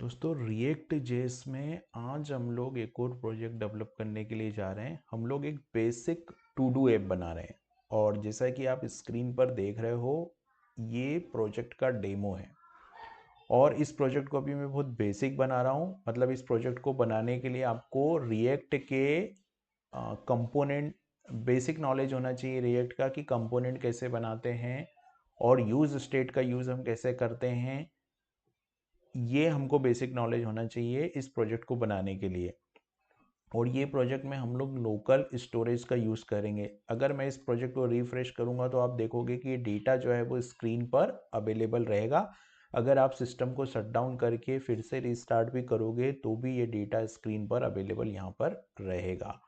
दोस्तों react JS में आज हम लोग एक और प्रोजेक्ट डेवलप करने के लिए जा रहे हैं। हम लोग एक बेसिक टू डू ऐप बना रहे हैं और जैसा कि आप स्क्रीन पर देख रहे हो ये प्रोजेक्ट का डेमो है। और इस प्रोजेक्ट को अभी मैं बहुत बेसिक बना रहा हूँ। मतलब इस प्रोजेक्ट को बनाने के लिए आपको रिएक्ट के कंपोनेंट बेसिक नॉलेज होना चाहिए रिएक्ट का कि कंपोनेंट कैसे बनाते हैं और यूज स्टेट का यूज़ हम कैसे करते हैं। ये हमको बेसिक नॉलेज होना चाहिए इस प्रोजेक्ट को बनाने के लिए। और ये प्रोजेक्ट में हम लोग लोकल स्टोरेज का यूज़ करेंगे। अगर मैं इस प्रोजेक्ट को रिफ्रेश करूँगा तो आप देखोगे कि ये डेटा जो है वो स्क्रीन पर अवेलेबल रहेगा। अगर आप सिस्टम को शट डाउन करके फिर से रिस्टार्ट भी करोगे तो भी ये डेटा स्क्रीन पर अवेलेबल यहाँ पर रहेगा।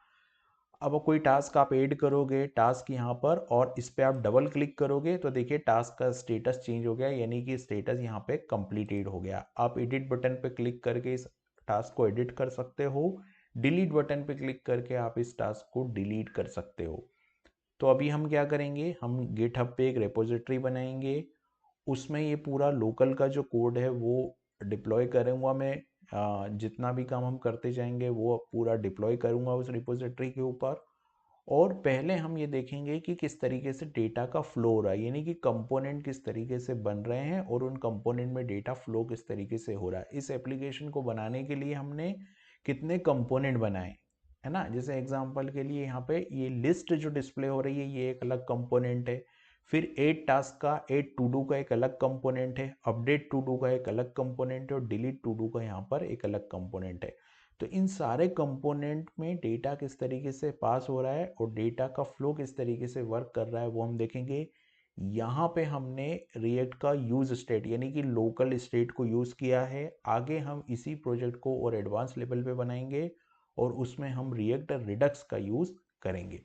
अब कोई टास्क आप ऐड करोगे टास्क यहाँ पर और इस पर आप डबल क्लिक करोगे तो देखिए टास्क का स्टेटस चेंज हो गया, यानी कि स्टेटस यहाँ पे कंप्लीटेड हो गया। आप एडिट बटन पे क्लिक करके इस टास्क को एडिट कर सकते हो। डिलीट बटन पे क्लिक करके आप इस टास्क को डिलीट कर सकते हो। तो अभी हम क्या करेंगे, हम गिटहब पे एक रेपोजिटरी बनाएंगे। उसमें ये पूरा लोकल का जो कोड है वो डिप्लॉय करूँगा मैं। जितना भी काम हम करते जाएंगे वो पूरा डिप्लॉय करूँगा उस रिपोजिटरी के ऊपर। और पहले हम ये देखेंगे कि किस तरीके से डेटा का फ्लो हो रहा है, यानी कि कंपोनेंट किस तरीके से बन रहे हैं और उन कंपोनेंट में डेटा फ्लो किस तरीके से हो रहा है। इस एप्लीकेशन को बनाने के लिए हमने कितने कंपोनेंट बनाए, है ना। जैसे एग्जांपल के लिए यहाँ पे ये लिस्ट जो डिस्प्ले हो रही है ये एक अलग कंपोनेंट है। फिर एड टास्क का, एड टू डू का एक अलग कंपोनेंट है, अपडेट टू डू का एक अलग कंपोनेंट है और डिलीट टू डू का यहाँ पर एक अलग कंपोनेंट है। तो इन सारे कंपोनेंट में डेटा किस तरीके से पास हो रहा है और डेटा का फ्लो किस तरीके से वर्क कर रहा है वो हम देखेंगे। यहाँ पे हमने रिएक्ट का यूज स्टेट यानी कि लोकल स्टेट को यूज किया है। आगे हम इसी प्रोजेक्ट को और एडवांस लेवल पे बनाएंगे और उसमें हम रिएक्ट रिडक्स का यूज करेंगे।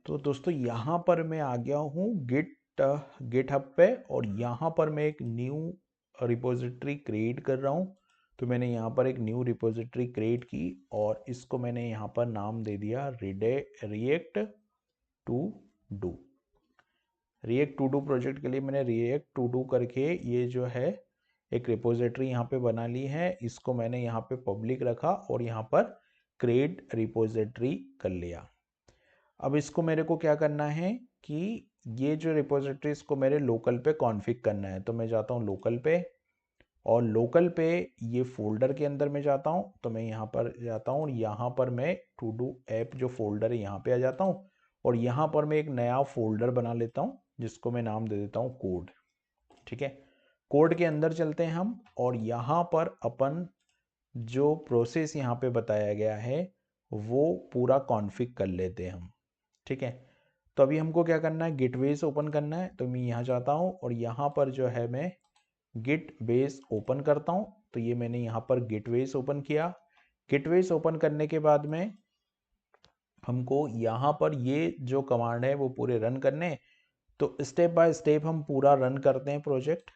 तो दोस्तों यहाँ पर मैं आ गया हूँ गिटहब पे और यहाँ पर मैं एक न्यू रिपोजिटरी क्रिएट कर रहा हूँ। तो मैंने यहाँ पर एक न्यू रिपोजिटरी क्रिएट की और इसको मैंने यहाँ पर नाम दे दिया react to do. React to do project के लिए मैंने रिएक्ट टू डू करके ये जो है एक रिपोजिटरी यहाँ पे बना ली है। इसको मैंने यहाँ पे पब्लिक रखा और यहाँ पर क्रिएट रिपोजिटरी कर लिया। अब इसको मेरे को क्या करना है कि ये जो रिपोजिटरी इसको मेरे लोकल पे कॉन्फ़िग करना है। तो मैं जाता हूँ लोकल पे और लोकल पे ये फोल्डर के अंदर में जाता हूँ। तो मैं यहाँ पर जाता हूँ और यहाँ पर मैं टू डू ऐप जो फोल्डर है यहाँ पे आ जाता हूँ और यहाँ पर मैं एक नया फोल्डर बना लेता हूँ जिसको मैं नाम दे देता हूँ कोड। ठीक है, कोड के अंदर चलते हैं हम और यहाँ पर अपन जो प्रोसेस यहाँ पे बताया गया है वो पूरा कॉन्फ़िग कर लेते हैं हम। ठीक है, तो अभी हमको क्या करना है, गिटवेज ओपन करना है। तो मैं यहाँ जाता हूँ और यहाँ पर जो है मैं गिट बेस ओपन करता हूँ। तो ये मैंने यहाँ पर गिटवेज ओपन किया। गिटवेज ओपन करने के बाद में हमको यहाँ पर ये जो कमांड है वो पूरे रन करने। तो स्टेप बाय स्टेप हम पूरा रन करते हैं प्रोजेक्ट।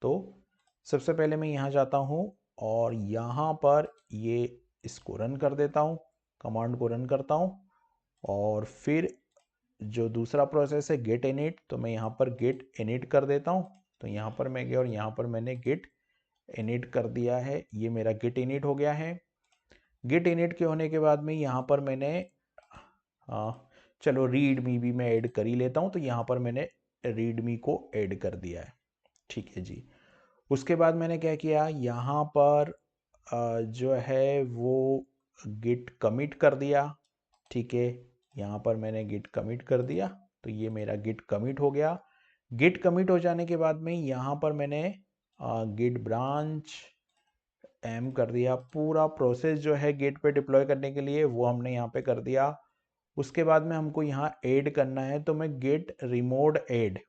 तो सबसे पहले मैं यहाँ जाता हूँ और यहाँ पर ये इसको रन कर देता हूँ, कमांड को रन करता हूँ। और फिर जो दूसरा प्रोसेस है गेट इनिट, तो मैं यहाँ पर गेट इनिट कर देता हूँ। तो यहाँ पर मैं गया और यहाँ पर मैंने गेट इनिट कर दिया है। ये मेरा गेट इनिट हो गया है। गेट इनिट के होने के बाद में यहाँ पर मैंने चलो रीड मी भी मैं ऐड कर ही लेता हूँ। तो यहाँ पर मैंने रीड मी को ऐड कर दिया है। ठीक है जी। उसके बाद मैंने क्या किया, यहाँ पर जो है वो गिट कमिट कर दिया। ठीक है, यहाँ पर मैंने गिट कमिट कर दिया। तो ये मेरा गिट कमिट हो गया। गिट कमिट हो जाने के बाद में यहाँ पर मैंने गिट ब्रांच एम कर दिया। पूरा प्रोसेस जो है गिट पे डिप्लॉय करने के लिए वो हमने यहाँ पे कर दिया। उसके बाद में हमको यहाँ ऐड करना है तो मैं गिट रिमोड ऐड,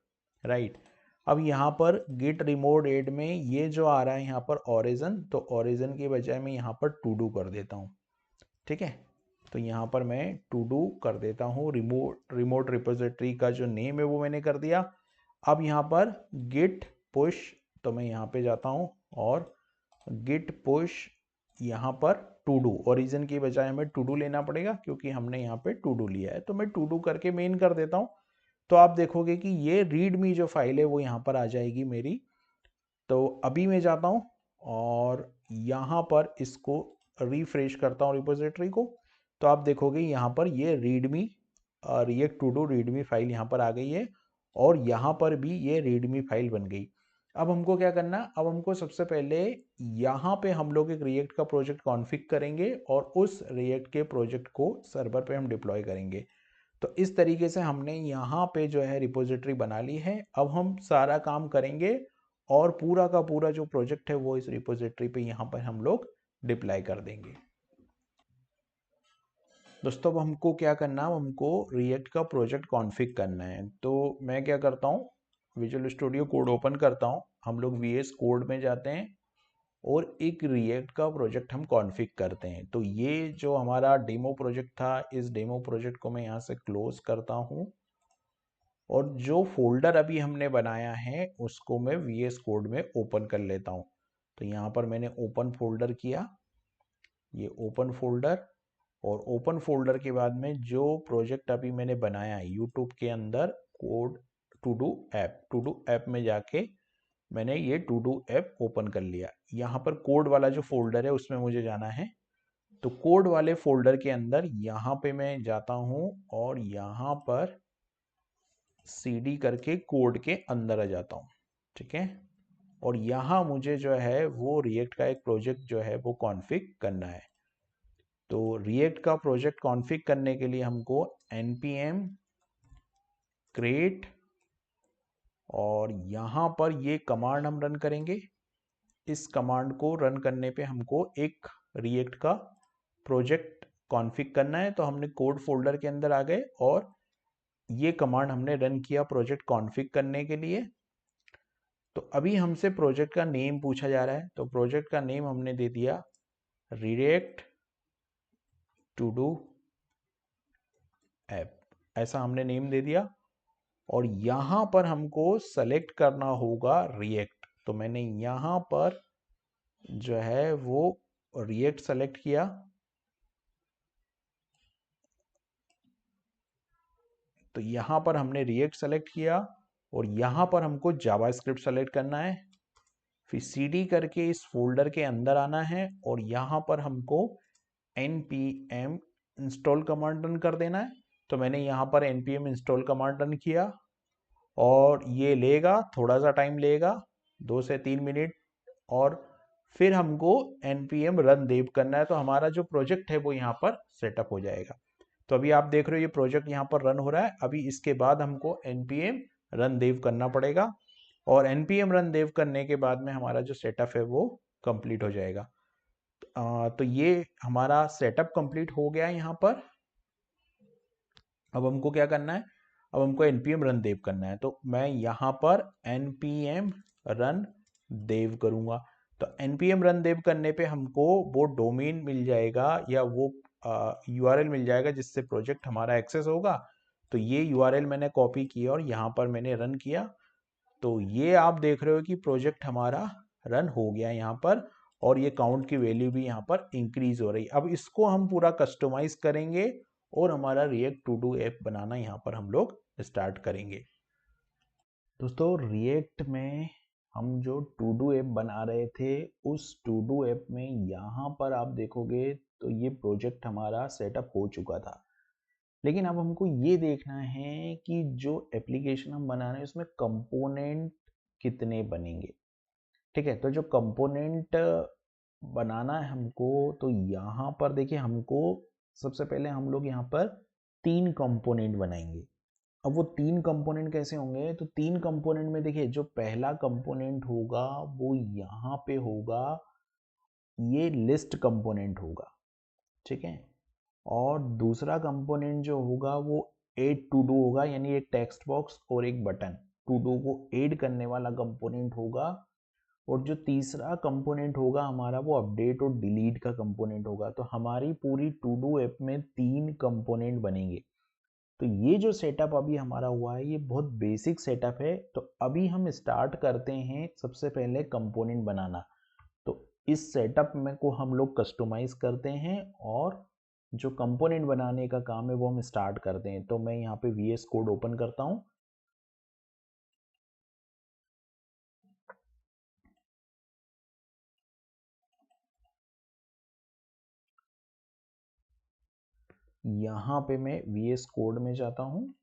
राइट। अब यहाँ पर गिट रिमोड ऐड में ये जो आ रहा है यहाँ पर ओरिजिन, तो ओरिजिन की बजाय मैं यहाँ पर टू डू कर देता हूँ। ठीक है, तो यहाँ पर मैं टू डू कर देता हूँ। रिमोट रिपोजिटरी का जो नेम है वो मैंने कर दिया। अब यहाँ पर गिट पुश, तो मैं यहाँ पे जाता हूँ और गिट पुश यहाँ पर टू डू, ओरिजिन की बजाय हमें टू डू लेना पड़ेगा क्योंकि हमने यहाँ पे टू डू लिया है। तो मैं टू डू करके मेन कर देता हूँ। तो आप देखोगे कि ये रीड मी जो फाइल है वो यहाँ पर आ जाएगी मेरी। तो अभी मैं जाता हूँ और यहाँ पर इसको रिफ्रेश करता हूँ रिपोजिटरी को, तो आप देखोगे यहाँ पर ये readme react to do readme file यहाँ पर आ गई है और यहाँ पर भी ये रीडमी फाइल बन गई। अब हमको क्या करना, अब हमको सबसे पहले यहाँ पे हम लोग एक रिएक्ट का प्रोजेक्ट कॉन्फ़िग करेंगे और उस रिएक्ट के प्रोजेक्ट को सर्वर पे हम डिप्लॉय करेंगे। तो इस तरीके से हमने यहाँ पे जो है रिपोजिटरी बना ली है। अब हम सारा काम करेंगे और पूरा का पूरा जो प्रोजेक्ट है वो इस रिपोजिटरी पे यहाँ पर हम लोग डिप्लॉय कर देंगे। दोस्तों अब हमको क्या करना है, हमको रिएक्ट का प्रोजेक्ट कॉन्फ़िग करना है। तो मैं क्या करता हूँ, विजुअल स्टूडियो कोड ओपन करता हूँ, हम लोग वीएस कोड में जाते हैं और एक रिएक्ट का प्रोजेक्ट हम कॉन्फ़िग करते हैं। तो ये जो हमारा डेमो प्रोजेक्ट था, इस डेमो प्रोजेक्ट को मैं यहाँ से क्लोज करता हूँ और जो फोल्डर अभी हमने बनाया है उसको मैं वीएस कोड में ओपन कर लेता हूँ। तो यहाँ पर मैंने ओपन फोल्डर किया, ये ओपन फोल्डर, और ओपन फोल्डर के बाद में जो प्रोजेक्ट अभी मैंने बनाया है यूट्यूब के अंदर कोड टू डू ऐप में जाके मैंने ये टू डू ऐप ओपन कर लिया। यहाँ पर कोड वाला जो फोल्डर है उसमें मुझे जाना है। तो कोड वाले फोल्डर के अंदर यहाँ पे मैं जाता हूँ और यहाँ पर cd करके कोड के अंदर आ जाता हूँ, ठीक है। और यहाँ मुझे जो है वो रिएक्ट का एक प्रोजेक्ट जो है वो कॉन्फ़िग करना है। तो रिएक्ट का प्रोजेक्ट कॉन्फ़िग करने के लिए हमको npm create और यहाँ पर ये कमांड हम रन करेंगे। इस कमांड को रन करने पे हमको एक रिएक्ट का प्रोजेक्ट कॉन्फ़िग करना है। तो हमने कोड फोल्डर के अंदर आ गए और ये कमांड हमने रन किया प्रोजेक्ट कॉन्फ़िग करने के लिए। तो अभी हमसे प्रोजेक्ट का नेम पूछा जा रहा है, तो प्रोजेक्ट का नेम हमने दे दिया रिएक्ट टू डू ऐप, ऐसा हमने नेम दे दिया। और यहाँ पर हमको सेलेक्ट करना होगा रिएक्ट। तो मैंने यहाँ पर जो है वो रिएक्ट सेलेक्ट किया। तो यहाँ पर हमने रिएक्ट सेलेक्ट किया और यहाँ पर हमको जावास्क्रिप्ट सेलेक्ट करना है। फिर cd करके इस फोल्डर के अंदर आना है और यहाँ पर हमको npm इंस्टॉल कमांड रन कर देना है। तो मैंने यहाँ पर npm इंस्टॉल कमांड रन किया और ये लेगा, थोड़ा सा टाइम लेगा, 2 से 3 मिनट, और फिर हमको npm रन देव करना है। तो हमारा जो प्रोजेक्ट है वो यहाँ पर सेटअप हो जाएगा। तो अभी आप देख रहे हो ये प्रोजेक्ट यहाँ पर रन हो रहा है। अभी इसके बाद हमको npm रन देव करना पड़ेगा और npm रन देव करने के बाद में हमारा जो सेटअप है वो कंप्लीट हो जाएगा। तो ये हमारा सेटअप कंप्लीट हो गया है यहाँ पर। अब हमको क्या करना है, अब हमको npm रन देव करना है। तो मैं यहाँ पर npm रन देव करूँगा। तो npm रन देव करने पे हमको वो डोमेन मिल जाएगा या वो यूआरएल मिल जाएगा जिससे प्रोजेक्ट हमारा एक्सेस होगा। तो ये यूआरएल मैंने कॉपी किया और यहाँ पर मैंने रन किया। तो ये आप देख रहे हो कि प्रोजेक्ट हमारा रन हो गया यहाँ पर और ये काउंट की वैल्यू भी यहाँ पर इंक्रीज हो रही। अब इसको हम पूरा कस्टमाइज करेंगे और हमारा रिएक्ट टू डू ऐप बनाना यहाँ पर हम लोग स्टार्ट करेंगे। दोस्तों रिएक्ट में हम जो टू डू ऐप बना रहे थे उस टू डू ऐप में यहाँ पर आप देखोगे तो ये प्रोजेक्ट हमारा सेटअप हो चुका था। लेकिन अब हमको ये देखना है कि जो एप्लीकेशन हम बना रहे हैं उसमें कंपोनेंट कितने बनेंगे। ठीक है, तो जो कंपोनेंट बनाना है हमको, तो यहाँ पर देखिए हमको सबसे पहले हम लोग यहाँ पर 3 कंपोनेंट बनाएंगे। अब वो 3 कंपोनेंट कैसे होंगे, तो 3 कंपोनेंट में देखिए जो पहला कंपोनेंट होगा वो यहाँ पे होगा, ये लिस्ट कंपोनेंट होगा, ठीक है। और दूसरा कंपोनेंट जो होगा वो ऐड टू डू होगा, यानी एक टेक्स्ट बॉक्स और एक बटन टू डू को ऐड करने वाला कंपोनेंट होगा। और जो तीसरा कंपोनेंट होगा हमारा वो अपडेट और डिलीट का कंपोनेंट होगा। तो हमारी पूरी टू डू ऐप में 3 कंपोनेंट बनेंगे। तो ये जो सेटअप अभी हमारा हुआ है ये बहुत बेसिक सेटअप है। तो अभी हम स्टार्ट करते हैं सबसे पहले कंपोनेंट बनाना। तो इस सेटअप में को हम लोग कस्टमाइज करते हैं और जो कंपोनेंट बनाने का काम है वो हम स्टार्ट करते हैं। तो मैं यहाँ पे VS कोड ओपन करता हूँ यहाँ पे मैं VS कोड में जाता हूँ,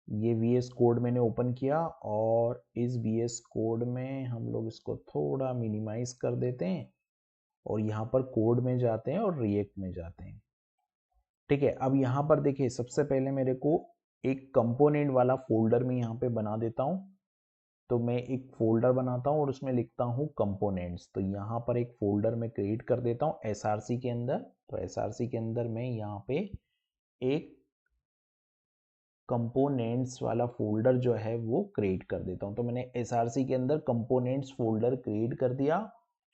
ये VS कोड मैंने ओपन किया और इस VS कोड में हम लोग इसको थोड़ा मिनिमाइज कर देते हैं और यहाँ पर कोड में जाते हैं और रिएक्ट में जाते हैं। ठीक है, अब यहाँ पर देखिए सबसे पहले मेरे को एक कंपोनेंट वाला फोल्डर में यहाँ पे बना देता हूँ। तो मैं एक फोल्डर बनाता हूँ और उसमें लिखता हूँ कंपोनेंट्स। तो यहाँ पर एक फोल्डर में क्रिएट कर देता हूँ SRC के अंदर। तो SRC के अंदर मैं यहाँ पे एक कंपोनेंट्स वाला फोल्डर जो है वो क्रिएट कर देता हूँ। तो मैंने SRC के अंदर कंपोनेंट्स फोल्डर क्रिएट कर दिया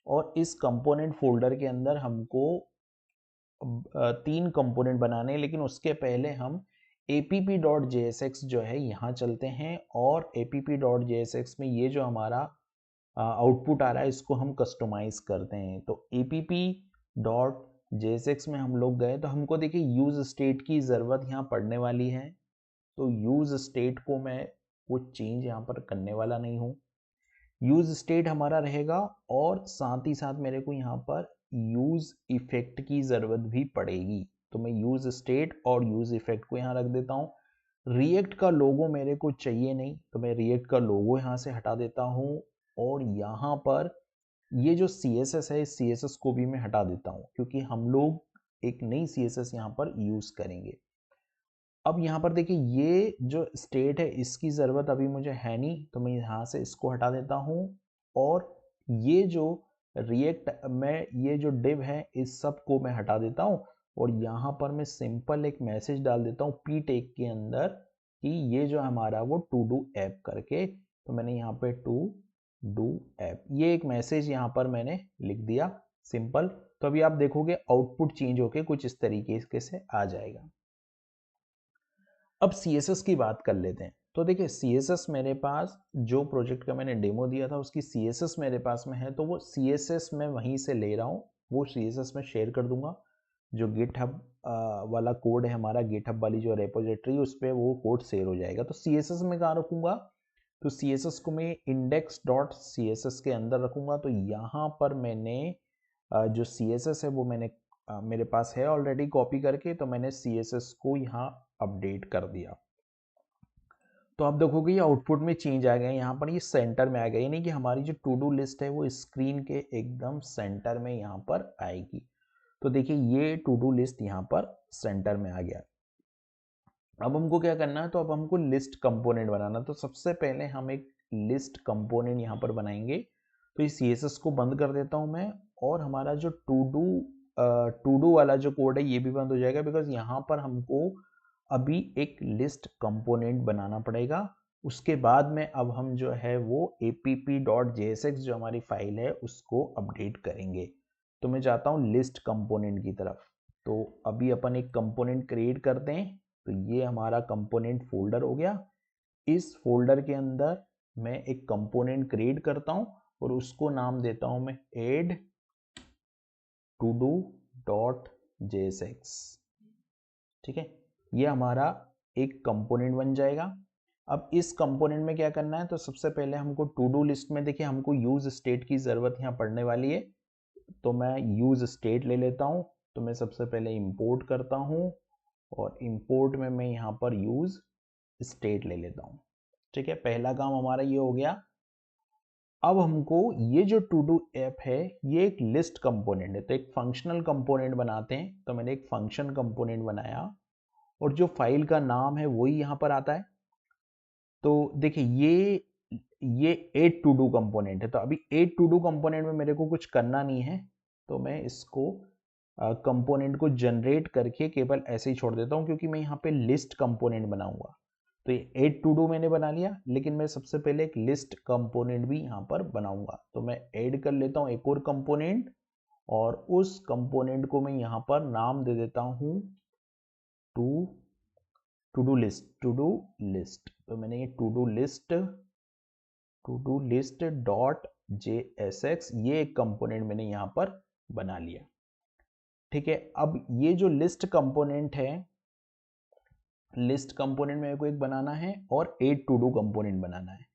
और इस कंपोनेंट फोल्डर के अंदर हमको 3 कंपोनेंट बनाने हैं, लेकिन उसके पहले हम app.jsx जो है यहाँ चलते हैं और app.jsx में ये जो हमारा आउटपुट आ रहा है इसको हम कस्टमाइज करते हैं। तो app.jsx में हम लोग गए तो हमको देखिए यूज स्टेट की ज़रूरत यहाँ पड़ने वाली है। तो यूज स्टेट को मैं वो चेंज यहाँ पर करने वाला नहीं हूँ। यूज स्टेट हमारा रहेगा और साथ ही साथ मेरे को यहाँ पर यूज इफेक्ट की ज़रूरत भी पड़ेगी। तो मैं यूज स्टेट और यूज इफेक्ट को यहाँ रख देता हूँ। रिएक्ट का लोगो मेरे को चाहिए नहीं, तो मैं रिएक्ट का लोगो यहाँ से हटा देता हूँ और यहाँ पर ये जो CSS है इस CSS को भी मैं हटा देता हूँ क्योंकि हम लोग एक नई CSS यहाँ पर यूज़ करेंगे। अब यहाँ पर देखिए ये जो स्टेट है इसकी ज़रूरत अभी मुझे है नहीं, तो मैं यहाँ से इसको हटा देता हूँ और ये जो रिएक्ट में ये जो डिव है इस सब को मैं हटा देता हूँ और यहाँ पर मैं सिंपल एक मैसेज डाल देता हूँ p टैग के अंदर कि ये जो हमारा वो टू डू ऐप करके। तो मैंने यहाँ पे टू डू ऐप ये एक मैसेज यहाँ पर मैंने लिख दिया सिंपल। तो अभी आप देखोगे आउटपुट चेंज होके कुछ इस तरीके से आ जाएगा। अब CSS की बात कर लेते हैं। तो देखिए CSS मेरे पास जो प्रोजेक्ट का मैंने डेमो दिया था उसकी CSS मेरे पास में है, तो वो CSS मैं वहीं से ले रहा हूँ, वो CSS में शेयर कर दूंगा। जो GitHub वाला कोड है हमारा, GitHub वाली जो रेपोजिटरी उस पर वो कोड शेयर हो जाएगा। तो CSS में कहाँ रखूँगा, तो CSS को मैं index.css के अंदर रखूँगा। तो यहाँ पर मैंने जो CSS है वो मैंने मेरे पास है ऑलरेडी कॉपी करके, तो मैंने CSS को यहाँ अपडेट कर दिया। तो आप देखोगे ये आउटपुट में चेंज आ गया, यहाँ पर ये सेंटर में आ गया, यानी कि हमारी जो टू डू लिस्ट है वो स्क्रीन के एकदम सेंटर में यहाँ पर आएगी। तो देखिए ये टू डू लिस्ट यहाँ पर सेंटर में आ गया। अब हमको क्या करना है, तो अब हमको लिस्ट कंपोनेंट बनाना। तो सबसे पहले हम एक लिस्ट कंपोनेंट यहाँ पर बनाएंगे। तो इस CSS को बंद कर देता हूँ मैं और हमारा जो टू डू वाला जो कोड है ये भी बंद हो जाएगा, बिकॉज यहाँ पर हमको अभी एक लिस्ट कंपोनेंट बनाना पड़ेगा। उसके बाद में अब हम जो है वो app.jsx जो हमारी फाइल है उसको अपडेट करेंगे। तो मैं जाता हूँ लिस्ट कंपोनेंट की तरफ। तो अभी अपन एक कंपोनेंट क्रिएट करते हैं। तो ये हमारा कंपोनेंट फोल्डर हो गया। इस फोल्डर के अंदर मैं एक कंपोनेंट क्रिएट करता हूँ और उसको नाम देता हूँ मैं add to do.jsx। ठीक है, ये हमारा एक कंपोनेंट बन जाएगा। अब इस कंपोनेंट में क्या करना है, तो सबसे पहले हमको टू डू लिस्ट में देखिए हमको यूज स्टेट की ज़रूरत यहाँ पड़ने वाली है। तो मैं यूज स्टेट ले लेता हूँ। तो मैं सबसे पहले इंपोर्ट करता हूँ और इंपोर्ट में मैं यहाँ पर यूज स्टेट ले लेता हूँ। ठीक है, पहला काम हमारा ये हो गया। अब हमको ये जो टू डू ऐप है ये एक लिस्ट कंपोनेंट है, तो एक फंक्शनल कंपोनेंट बनाते हैं। तो मैंने एक फंक्शन कंपोनेंट बनाया और जो फाइल का नाम है वही यहाँ पर आता है। तो देखिए ये एड टू डू कंपोनेंट है। तो अभी एड टू डू कंपोनेंट में मेरे को कुछ करना नहीं है, तो मैं इसको कंपोनेंट को जनरेट करके केवल ऐसे ही छोड़ देता हूँ, क्योंकि मैं यहाँ पे लिस्ट कंपोनेंट बनाऊंगा। तो ये एड टू डू मैंने बना लिया, लेकिन मैं सबसे पहले एक लिस्ट कंपोनेंट भी यहाँ पर बनाऊंगा। तो मैं ऐड कर लेता हूँ एक और कंपोनेंट और उस कंपोनेंट को मैं यहाँ पर नाम दे देता हूँ टू डू लिस्ट। तो मैंने ये to do list dot JSX ये एक कंपोनेंट मैंने यहाँ पर बना लिया। ठीक है, अब ये जो लिस्ट कंपोनेंट है, लिस्ट कंपोनेंट मेरे को एक बनाना है और एड टू डू कंपोनेंट बनाना है।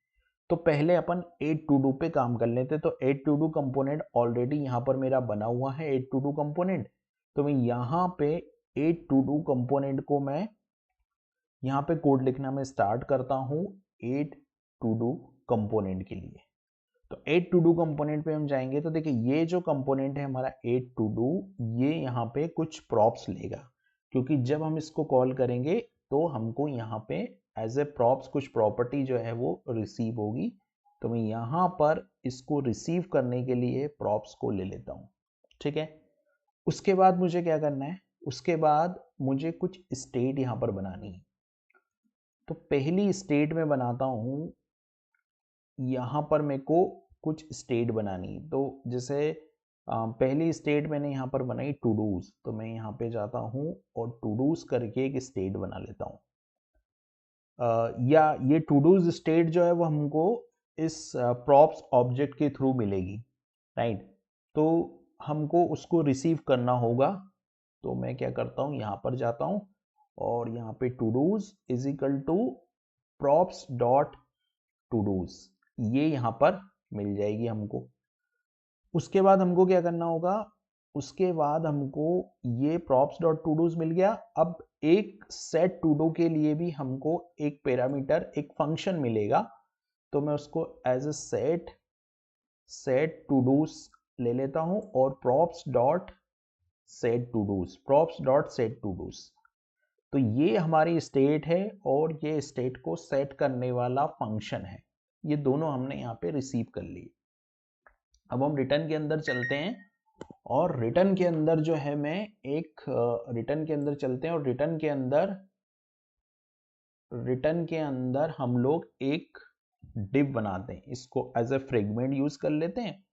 तो पहले अपन एड टू डू पे काम कर लेते। तो add to do component already यहाँ पर मेरा बना हुआ है, एड टू डू कंपोनेंट। तो मैं यहाँ पे एड टू डू कंपोनेंट को मैं यहाँ पे कोड लिखना मैं स्टार्ट करता हूँ एड टू डू कंपोनेंट के लिए। तो एड टू डू कंपोनेंट पे हम जाएंगे तो देखिए ये जो कंपोनेंट है हमारा एड टू डू, ये यहाँ पे कुछ प्रॉप्स लेगा, क्योंकि जब हम इसको कॉल करेंगे तो हमको यहाँ पे एज ए प्रॉप्स कुछ प्रॉपर्टी जो है वो रिसीव होगी। तो मैं यहाँ पर इसको रिसीव करने के लिए प्रॉप्स को ले लेता हूँ। ठीक है, उसके बाद मुझे क्या करना है, उसके बाद मुझे कुछ स्टेट यहाँ पर बनानी है। तो पहली स्टेट में बनाता हूँ, यहाँ पर मेरे को कुछ स्टेट बनानी है। तो जैसे पहली स्टेट मैंने यहाँ पर बनाई टू डूज, तो मैं यहाँ पे जाता हूँ और टू डूज करके एक स्टेट बना लेता हूँ। या ये टू डूज स्टेट जो है वो हमको इस प्रॉप्स ऑब्जेक्ट के थ्रू मिलेगी, राइट। तो हमको उसको रिसीव करना होगा। तो मैं क्या करता हूँ, यहाँ पर जाता हूँ और यहाँ पे todos is equal to props dot to dos, ये यहाँ पर मिल जाएगी हमको। उसके बाद हमको क्या करना होगा, उसके बाद हमको ये props डॉट टू डूज मिल गया। अब एक सेट टू डू के लिए भी हमको एक पैरामीटर, एक फंक्शन मिलेगा। तो मैं उसको as a set todos ले लेता हूं और props dot set to dos, props dot set todos. तो ये हमारी स्टेट है और ये स्टेट को सेट करने वाला फंक्शन है। ये दोनों हमने यहाँ पे रिसीव कर लिए। अब हम रिटर्न के अंदर चलते हैं और रिटर्न के अंदर जो है मैं एक रिटर्न के अंदर चलते हैं और रिटर्न के अंदर हम लोग एक डिव बनाते हैं। इसको एज ए फ्रेगमेंट यूज कर लेते हैं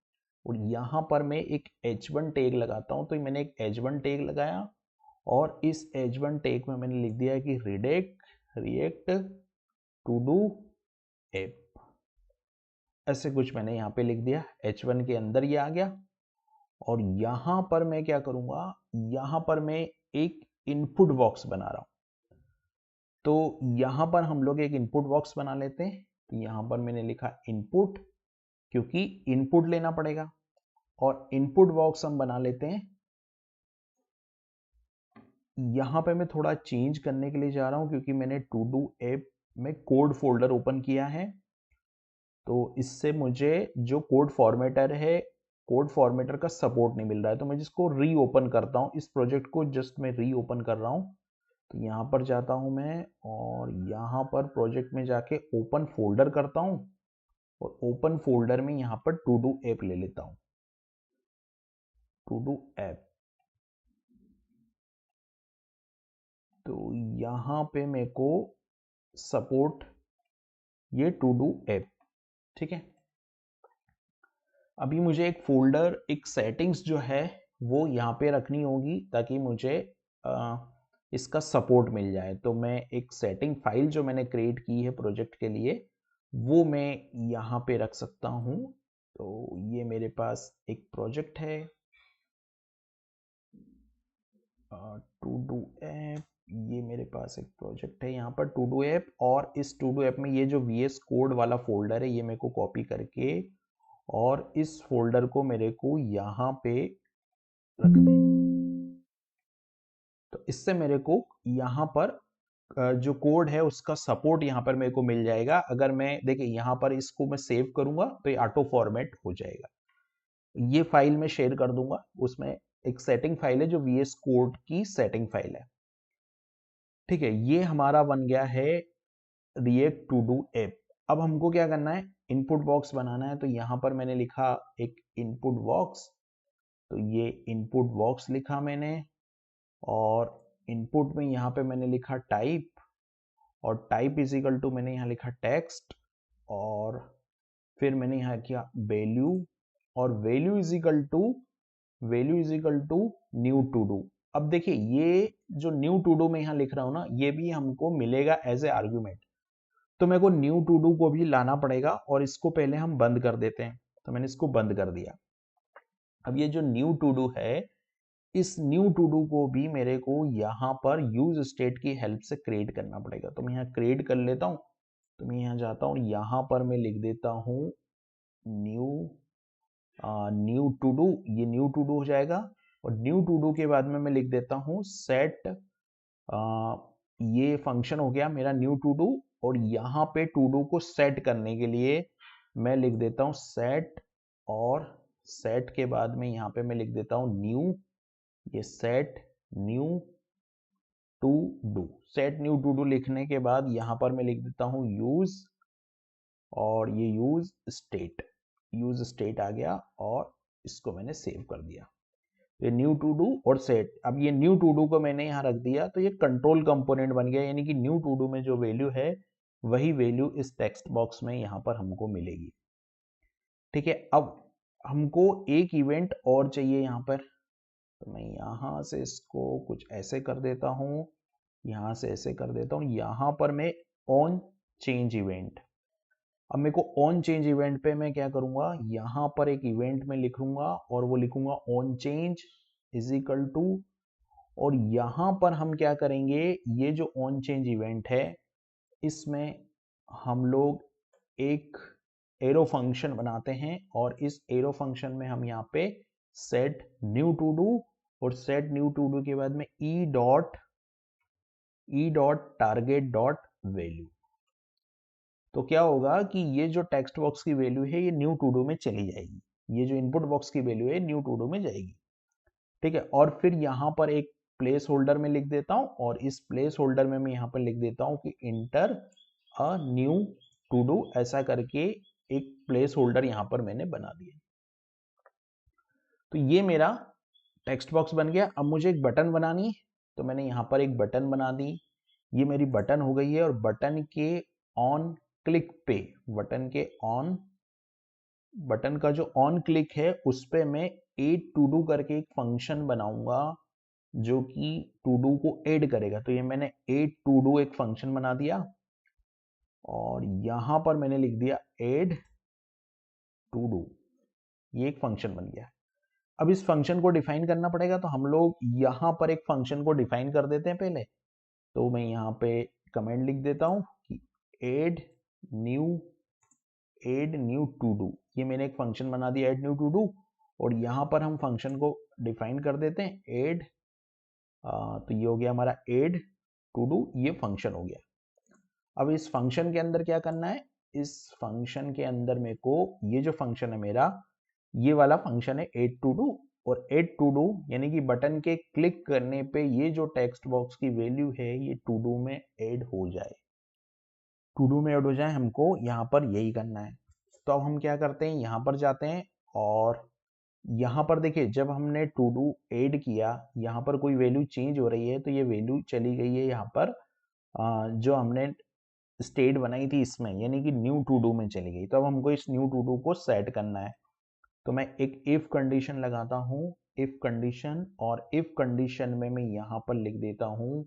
और यहाँ पर मैं एक h1 टैग लगाता हूँ। तो मैंने एक h1 टैग लगाया और इस h1 टैग में मैंने लिख दिया कि रिएक्ट टू डू ऐप, ऐसे कुछ मैंने यहाँ पे लिख दिया। h1 के अंदर ये आ गया और यहाँ पर मैं क्या करूँगा, यहाँ पर मैं एक इनपुट बॉक्स बना रहा हूँ। तो यहाँ पर हम लोग एक इनपुट बॉक्स बना लेते हैं। तो यहाँ पर मैंने लिखा इनपुट, क्योंकि इनपुट लेना पड़ेगा। और इनपुट बॉक्स हम बना लेते हैं। यहाँ पे मैं थोड़ा चेंज करने के लिए जा रहा हूँ, क्योंकि मैंने टू डू ऐप में कोड फोल्डर ओपन किया है। तो इससे मुझे जो कोड फॉर्मेटर है, कोड फॉर्मेटर का सपोर्ट नहीं मिल रहा है। तो मैं जिसको री ओपन करता हूँ, इस प्रोजेक्ट को जस्ट मैं री ओपन कर रहा हूँ। तो यहाँ पर जाता हूँ मैं और यहाँ पर प्रोजेक्ट में जाके ओपन फोल्डर करता हूँ और ओपन फोल्डर में यहाँ पर टू डू ऐप ले लेता हूँ, टू डू ऐप। तो यहाँ पे मेरे को सपोर्ट ये टू डू ऐप, ठीक है। अभी मुझे एक फोल्डर, एक सेटिंग्स जो है वो यहाँ पे रखनी होगी ताकि मुझे इसका सपोर्ट मिल जाए। तो मैं एक सेटिंग फाइल जो मैंने क्रिएट की है प्रोजेक्ट के लिए, वो मैं यहाँ पे रख सकता हूँ। तो ये मेरे पास एक प्रोजेक्ट है टू डू ऐप, ये मेरे पास एक प्रोजेक्ट है यहाँ पर टू डू ऐप। और इस टू डू ऐप में ये जो VS कोड वाला फोल्डर है, ये मेरे को कॉपी करके और इस फोल्डर को मेरे को यहाँ पे रख दें। तो इससे मेरे को यहाँ पर जो कोड है उसका सपोर्ट यहाँ पर मेरे को मिल जाएगा। अगर मैं देखिए यहाँ पर इसको मैं सेव करूंगा तो ये ऑटो फॉर्मेट हो जाएगा। ये फाइल मैं शेयर कर दूंगा, उसमें एक सेटिंग फाइल है जो VS कोड की सेटिंग फाइल है। ठीक है, ये हमारा बन गया है रिएक्ट टू डू ऐप। अब हमको क्या करना है, इनपुट बॉक्स बनाना है। तो यहाँ पर मैंने लिखा एक इनपुट बॉक्स। तो ये इनपुट बॉक्स लिखा मैंने और इनपुट में यहाँ पे मैंने लिखा टाइप और टाइप इज इक्वल टू मैंने यहाँ लिखा टेक्स्ट और फिर मैंने यहाँ किया वैल्यू और value is equal to new to do. अब देखिए ये जो न्यू टू डू मैं यहाँ लिख रहा हूँ ना, ये भी हमको मिलेगा एज ए आर्ग्यूमेंट। तो मेरे को न्यू टू डू को भी लाना पड़ेगा और इसको पहले हम बंद कर देते हैं। तो मैंने इसको बंद कर दिया। अब ये जो न्यू टू डू है, इस न्यू टू डू को भी मेरे को यहाँ पर यूज स्टेट की हेल्प से क्रिएट करना पड़ेगा। तो मैं यहाँ क्रिएट कर लेता हूँ। तो मैं यहाँ जाता हूँ, यहाँ पर मैं लिख देता हूँ न्यू टू डू। ये न्यू टू डू हो जाएगा और न्यू टू डू के बाद में मैं लिख देता हूँ सेट, ये फंक्शन हो गया मेरा न्यू टू डू, और यहाँ पे टू डू को सेट करने के लिए मैं लिख देता हूँ सेट, और सेट के बाद में यहाँ पे मैं लिख देता हूँ न्यू, ये set new to do. Set new to do लिखने के बाद यहाँ पर मैं लिख देता हूँ यूज, और ये यूज स्टेट आ गया, और इसको मैंने सेव कर दिया। ये न्यू टू डू और सेट, अब ये न्यू टू डू को मैंने यहाँ रख दिया तो ये कंट्रोल कंपोनेंट बन गया, यानी कि न्यू टू डू में जो वैल्यू है वही वैल्यू इस टेक्स्ट बॉक्स में यहाँ पर हमको मिलेगी। ठीक है, अब हमको एक इवेंट और चाहिए यहाँ पर, तो मैं यहाँ से इसको कुछ ऐसे कर देता हूँ, यहाँ से ऐसे कर देता हूँ, यहाँ पर मैं ऑन चेंज इवेंट। अब मेरे को ऑन चेंज इवेंट पे मैं क्या करूंगा, यहाँ पर एक इवेंट में लिखूंगा और वो लिखूंगा on change is equal to, और यहाँ पर हम क्या करेंगे, ये जो ऑन चेंज इवेंट है इसमें हम लोग एक एरो फंक्शन बनाते हैं, और इस एरो फंक्शन में हम यहाँ पे सेट न्यू टू डू, और सेट न्यू टू डू के बाद में ई डॉट टारगेट डॉट वैल्यू। तो क्या होगा कि ये जो टेक्स्ट बॉक्स की वैल्यू है ये न्यू टू डू में चली जाएगी, ये जो इनपुट बॉक्स की वैल्यू है न्यू टू डू में जाएगी। ठीक है, और फिर यहाँ पर एक प्लेस होल्डर में लिख देता हूँ, और इस प्लेस होल्डर में मैं यहाँ पर लिख देता हूँ कि enter a new to do, ऐसा करके एक प्लेस होल्डर यहाँ पर मैंने बना दिया। तो ये मेरा टेक्स्ट बॉक्स बन गया। अब मुझे एक बटन बनानी है, तो मैंने यहाँ पर एक बटन बना दी, ये मेरी बटन हो गई है, और बटन के ऑन क्लिक पे, बटन का जो ऑन क्लिक है उस पे मैं एड टू डू करके एक फंक्शन बनाऊंगा जो कि टू डू को ऐड करेगा। तो ये मैंने एड टू डू एक फंक्शन बना दिया, और यहां पर मैंने लिख दिया ऐड टू डू, ये एक फंक्शन बन गया। अब इस फंक्शन को डिफाइन करना पड़ेगा, तो हम लोग यहां पर एक फंक्शन को डिफाइन कर देते हैं पहले। तो मैं यहाँ पे कमेंट लिख देता हूँ कि ऐड न्यू टू डू, ये मैंने एक फंक्शन बना दिया ऐड न्यू टू डू, और यहाँ पर हम फंक्शन को डिफाइन कर देते हैं ऐड, तो ये हो गया हमारा ऐड टू डू, ये फंक्शन हो गया। अब इस फंक्शन के अंदर क्या करना है, इस फंक्शन के अंदर मेरे को ये जो फंक्शन है मेरा, ये वाला फंक्शन है ऐड टू डू, और ऐड टू डू यानी कि बटन के क्लिक करने पे ये जो टेक्स्ट बॉक्स की वैल्यू है ये टू डू में ऐड हो जाए, हमको यहाँ पर यही करना है। तो अब हम क्या करते हैं, यहाँ पर जाते हैं, और यहाँ पर देखिए जब हमने टू डू ऐड किया, यहाँ पर कोई वैल्यू चेंज हो रही है, तो ये वैल्यू चली गई है यहाँ पर जो हमने स्टेट बनाई थी इसमें, यानी कि न्यू टू डू में चली गई। तो अब हमको इस न्यू टू डू को सेट करना है, तो मैं एक इफ कंडीशन लगाता हूँ, इफ कंडीशन, और इफ कंडीशन में मैं यहाँ पर लिख देता हूँ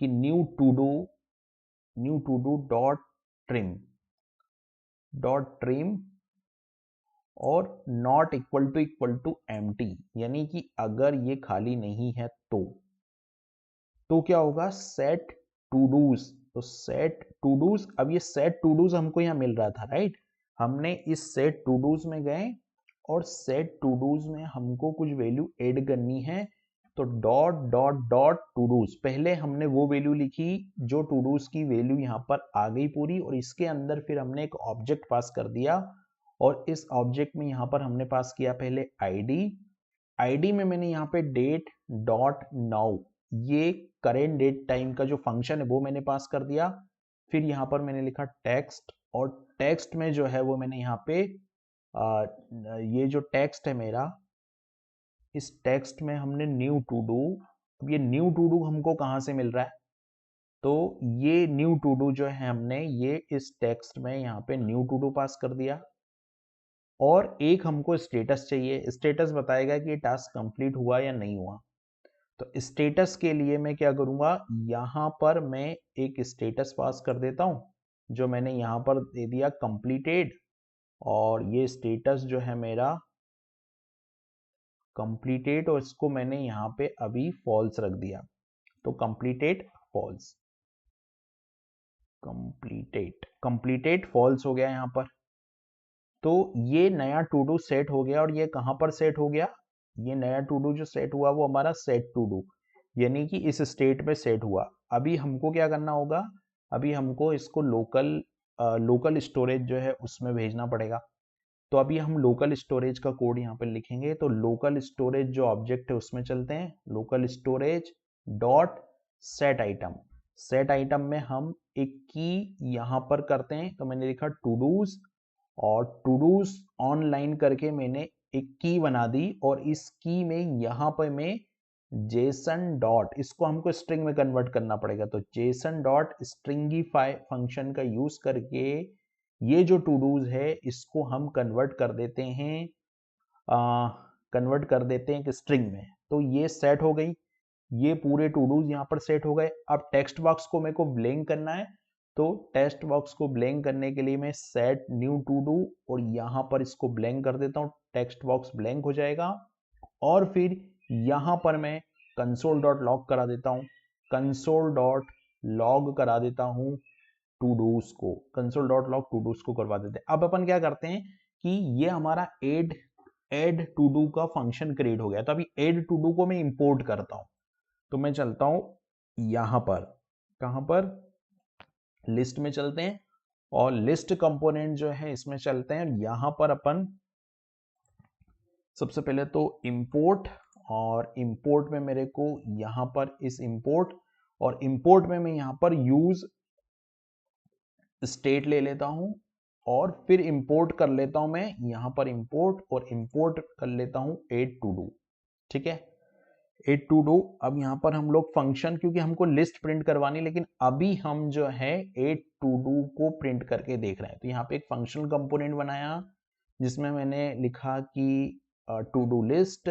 कि new to do dot trim और नॉट इक्वल टू एम्प्टी, यानी कि अगर ये खाली नहीं है तो क्या होगा, सेट टू डूज। तो सेट टू डूज, अब ये सेट टू डूज हमको यहाँ मिल रहा था, राइट, हमने इस सेट टू डूज में गए, और सेट टू डूज में हमको कुछ वैल्यू ऐड करनी है, तो dot dot dot to dos, पहले हमने वो वैल्यू लिखी जो टू डूज की वैल्यू यहाँ पर आ गई पूरी, और इसके अंदर फिर हमने एक ऑब्जेक्ट पास कर दिया, और इस ऑब्जेक्ट में यहाँ पर हमने पास किया पहले आईडी में मैंने यहाँ पे डेट डॉट नाउ, ये करेंट डेट टाइम का जो फंक्शन है वो मैंने पास कर दिया। फिर यहाँ पर मैंने लिखा टेक्स्ट, और टेक्स्ट में जो है वो मैंने यहाँ पे ये जो टेक्स्ट है मेरा, इस टेक्स्ट में हमने न्यू टू डू, अब ये न्यू टू डू हमको कहाँ से मिल रहा है, तो ये न्यू टू डू जो है हमने ये इस टेक्स्ट में यहाँ पे न्यू टू डू पास कर दिया, और एक हमको स्टेटस चाहिए, स्टेटस बताएगा कि ये टास्क कंप्लीट हुआ या नहीं हुआ। तो स्टेटस के लिए मैं क्या करूंगा, यहां पर मैं एक स्टेटस पास कर देता हूं, जो मैंने यहां पर दे दिया कंप्लीटेड, और ये स्टेटस जो है मेरा कंप्लीटेड, और इसको मैंने यहां पे अभी फॉल्स रख दिया, तो कंप्लीटेड फॉल्स हो गया यहां पर। तो ये नया टू डू सेट हो गया, और ये कहां पर सेट हो गया, ये नया टू डू जो सेट हुआ वो हमारा सेट टू डू, यानी कि इस स्टेट में सेट हुआ। अभी हमको क्या करना होगा, अभी हमको इसको लोकल स्टोरेज जो है उसमें भेजना पड़ेगा। तो अभी हम लोकल स्टोरेज का कोड यहाँ पर लिखेंगे। तो लोकल स्टोरेज जो ऑब्जेक्ट है उसमें चलते हैं, local storage dot set item. Set item में हम एक की यहाँ पर करते हैं, तो मैंने लिखा टू डूज, और टू डूज ऑनलाइन करके मैंने एक की बना दी, और इस की में यहाँ पर मैं जेसन डॉट, इसको हमको स्ट्रिंग में कन्वर्ट करना पड़ेगा, तो जेसन डॉट स्ट्रिंगीफाई फंक्शन का यूज करके ये जो टू डूज है इसको हम कन्वर्ट कर देते हैं एक स्ट्रिंग में। तो ये सेट हो गई, ये पूरे टू डूज यहाँ पर सेट हो गए। अब टेक्स्ट बॉक्स को मेरे को ब्लैंक करना है, तो टेक्स्ट बॉक्स को ब्लैंक करने के लिए मैं सेट न्यू टू डू और यहाँ पर इसको ब्लैंक कर देता हूँ, टेक्स्ट बॉक्स ब्लैंक हो जाएगा। और फिर यहाँ पर मैं कंसोल डॉट लॉग करा देता हूँ, कंसोल डॉट लॉग करा देता हूँ टू डूज को, console dot log todos को करवा देते हैं। अब अपन क्या करते हैं कि ये हमारा एड टू डू का फंक्शन क्रिएट हो गया, तो अभी एड टू डू को मैं इंपोर्ट करता हूँ। तो मैं चलता हूं यहां पर, कहां पर, लिस्ट में चलते हैं, और लिस्ट कंपोनेंट जो है इसमें चलते हैं। यहां पर अपन सबसे पहले तो इंपोर्ट, और इंपोर्ट में मेरे को यहां पर इस इंपोर्ट, और इंपोर्ट में मैं यहां पर यूज स्टेट ले लेता हूं, और फिर इंपोर्ट कर लेता हूं मैं यहां पर इंपोर्ट, और इंपोर्ट कर लेता हूं एड टू डू। ठीक है, एड टू डू। अब यहाँ पर हम लोग फंक्शन, क्योंकि हमको लिस्ट प्रिंट करवानी, लेकिन अभी हम जो है एड टू डू को प्रिंट करके देख रहे हैं। तो यहाँ पे एक फंक्शनल कंपोनेंट बनाया जिसमें मैंने लिखा कि टू डू लिस्ट,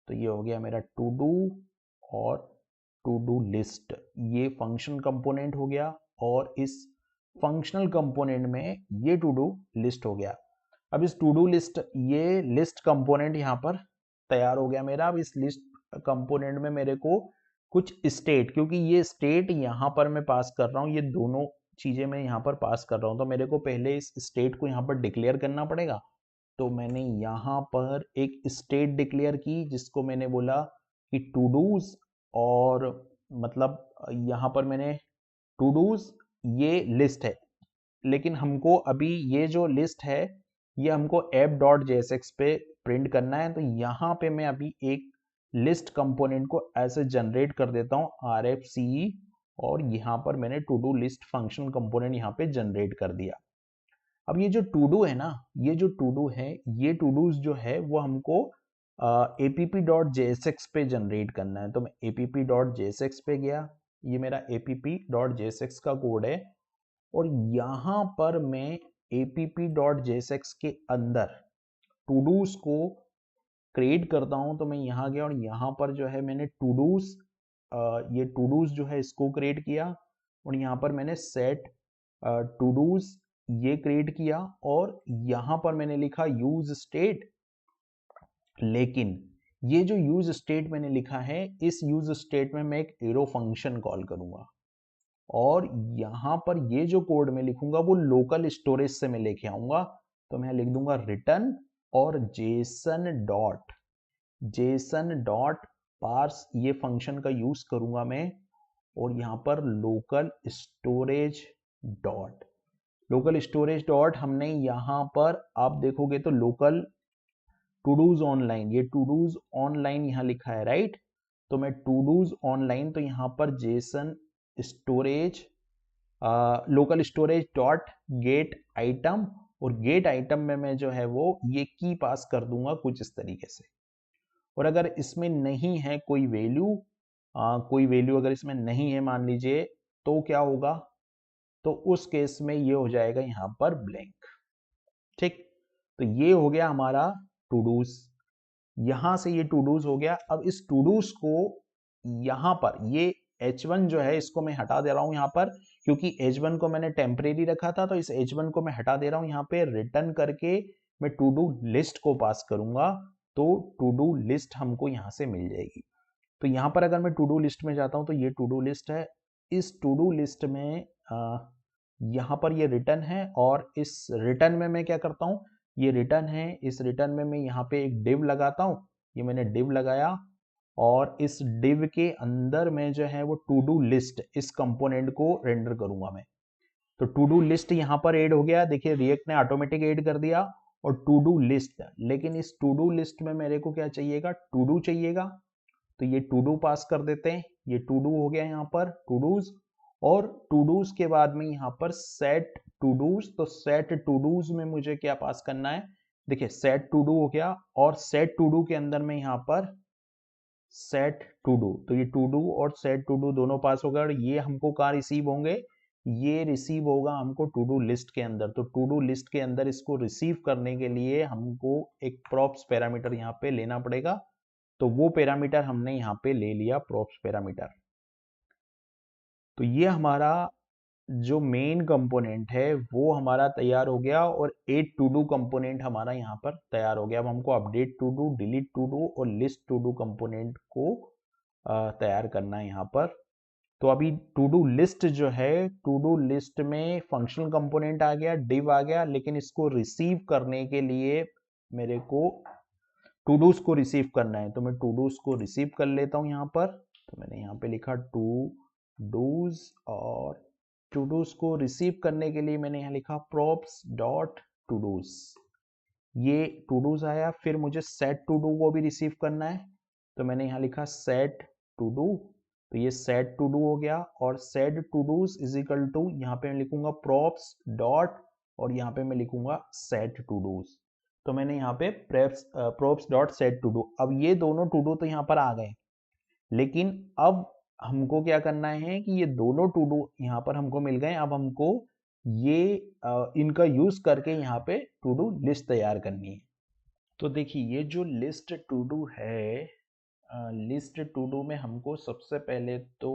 तो ये हो गया मेरा टू डू और टू डू लिस्ट, ये फंक्शनल कंपोनेंट हो गया, और इस फंक्शनल कंपोनेंट में ये टू डू लिस्ट हो गया। अब इस टू डू लिस्ट, ये लिस्ट कंपोनेंट यहाँ पर तैयार हो गया मेरा। अब इस लिस्ट कंपोनेंट में मेरे को कुछ स्टेट, क्योंकि ये स्टेट यहाँ पर मैं पास कर रहा हूँ, ये दोनों चीजें मैं यहाँ पर पास कर रहा हूँ, तो मेरे को पहले इस स्टेट को यहाँ पर डिक्लेयर करना पड़ेगा। तो मैंने यहाँ पर एक स्टेट डिक्लेयर की जिसको मैंने बोला कि टू डूज, और मतलब यहाँ पर मैंने टू डूज ये लिस्ट है, लेकिन हमको अभी ये जो लिस्ट है ये हमको app.jsx पे प्रिंट करना है। तो यहाँ पे मैं अभी एक लिस्ट कंपोनेंट को ऐसे जनरेट कर देता हूँ rfce, और यहाँ पर मैंने to do list function component यहाँ पे जनरेट कर दिया। अब ये जो टू डू है ना, ये जो टू डू है, ये टू डूज जो है वो हमको app.jsx पे जनरेट करना है। तो मैं app.jsx पे गया, ये मेरा app.jsx का कोड है, और यहाँ पर मैं app.jsx के अंदर टू डूज को क्रिएट करता हूँ। तो मैं यहाँ गया और यहाँ पर जो है मैंने टू डूज, ये टू डूज जो है इसको क्रिएट किया, और यहाँ पर मैंने सेट टू डूज ये क्रिएट किया, और यहाँ पर मैंने लिखा यूज स्टेट। लेकिन ये जो यूज स्टेट मैंने लिखा है, इस यूज स्टेट में मैं एक एरो फंक्शन कॉल करूंगा, और यहाँ पर ये जो कोड मैं लिखूंगा वो लोकल स्टोरेज से मैं लेके आऊंगा। तो मैं लिख दूंगा रिटर्न और जेसन डॉट पार्स, ये फंक्शन का यूज करूंगा मैं, और यहाँ पर लोकल स्टोरेज डॉट हमने यहाँ पर आप देखोगे तो लोकल टू डूज ऑनलाइन, ये टू डूज ऑनलाइन यहाँ लिखा है, राइट। तो मैं टू डूज ऑनलाइन, तो यहाँ पर Jason storage local storage dot gate item, और गेट आइटम में मैं जो है वो ये की पास कर दूंगा कुछ इस तरीके से। और अगर इसमें नहीं है कोई वैल्यू अगर इसमें नहीं है मान लीजिए, तो क्या होगा, तो उस केस में ये हो जाएगा यहाँ पर ब्लैंक। ठीक, तो ये हो गया हमारा टू डूज, यहां से ये टू डूज हो गया। अब इस टू डूज को यहां पर ये H1 जो है इसको मैं हटा दे रहा हूं यहाँ पर, क्योंकि H1 को मैंने टेम्परेरी रखा था, तो इस H1 को मैं हटा दे रहा हूं यहाँ पे। रिटर्न करके मैं टू डू लिस्ट को पास करूंगा, तो टू डू लिस्ट हमको यहाँ से मिल जाएगी। तो यहाँ पर अगर मैं टू डू लिस्ट में जाता हूँ तो ये टू डू लिस्ट है। इस टू डू लिस्ट में यहाँ पर ये रिटर्न है, और इस रिटर्न में मैं क्या करता हूँ, ये रिटर्न है, इस रिटर्न में मैं यहाँ पे एक डिव लगाता हूँ, ये मैंने div लगाया और इस div के अंदर में जो है वो टू डू लिस्ट इस कंपोनेंट को रेंडर करूंगा मैं। तो टू डू लिस्ट यहाँ पर ऐड हो गया, देखिए रिएक्ट ने ऑटोमेटिक ऐड कर दिया और टू डू लिस्ट। लेकिन इस टू डू लिस्ट में मेरे को क्या चाहिएगा, टू डू चाहिएगा, तो ये टू डू पास कर देते हैं। ये टू डू हो गया यहाँ पर टू डूज, और टू डूज के बाद में यहाँ पर सेट टू डूज। तो सेट टू डूज में मुझे क्या पास करना है, देखिए सेट टू डू हो गया और सेट टू डू के अंदर में यहाँ पर सेट टू डू। तो ये टू डू और सेट टू डू दोनों पास हो गए और ये हमको कहाँ रिसीव होंगे, ये रिसीव होगा हमको टू डू लिस्ट के अंदर। तो टू डू लिस्ट के अंदर इसको रिसीव करने के लिए हमको एक प्रॉप्स पैरामीटर यहाँ पे लेना पड़ेगा। तो वो पैरामीटर हमने यहाँ पे ले लिया, प्रॉप्स पैरामीटर। तो ये हमारा जो मेन कंपोनेंट है वो हमारा तैयार हो गया और एड टू डू कंपोनेंट हमारा यहाँ पर तैयार हो गया। अब हमको update to do, delete to do और लिस्ट टू डू कंपोनेंट को तैयार करना है यहाँ पर। तो अभी टू डू लिस्ट जो है, टू डू लिस्ट में फंक्शनल कंपोनेंट आ गया, div आ गया, लेकिन इसको रिसीव करने के लिए मेरे को टू डूज को रिसीव करना है। तो मैं टू डूज को रिसीव कर लेता हूं यहाँ पर। तो मैंने यहाँ पे लिखा टू डूज और टू डूज को रिसीव करने के लिए मैंने यहाँ लिखा props डॉट टू डूज। ये टू डूज आया, फिर मुझे सेट टू डू को भी रिसीव करना है। तो मैंने यहाँ लिखा सेट टू डू। तो ये सेट टू डू हो गया और set todos is equal to, यहाँ पे मैं लिखूंगा props डॉट और यहाँ पे मैं लिखूंगा सेट टू डूज। तो मैंने यहाँ पे props dot set to do. अब ये दोनों टू डू तो यहाँ पर आ गए, लेकिन अब हमको क्या करना है कि ये दोनों टू डू यहाँ पर हमको मिल गए। अब हमको ये इनका यूज करके यहाँ पे टू डू लिस्ट तैयार करनी है। तो देखिए ये जो लिस्ट टू डू है, लिस्ट टू डू में हमको सबसे पहले तो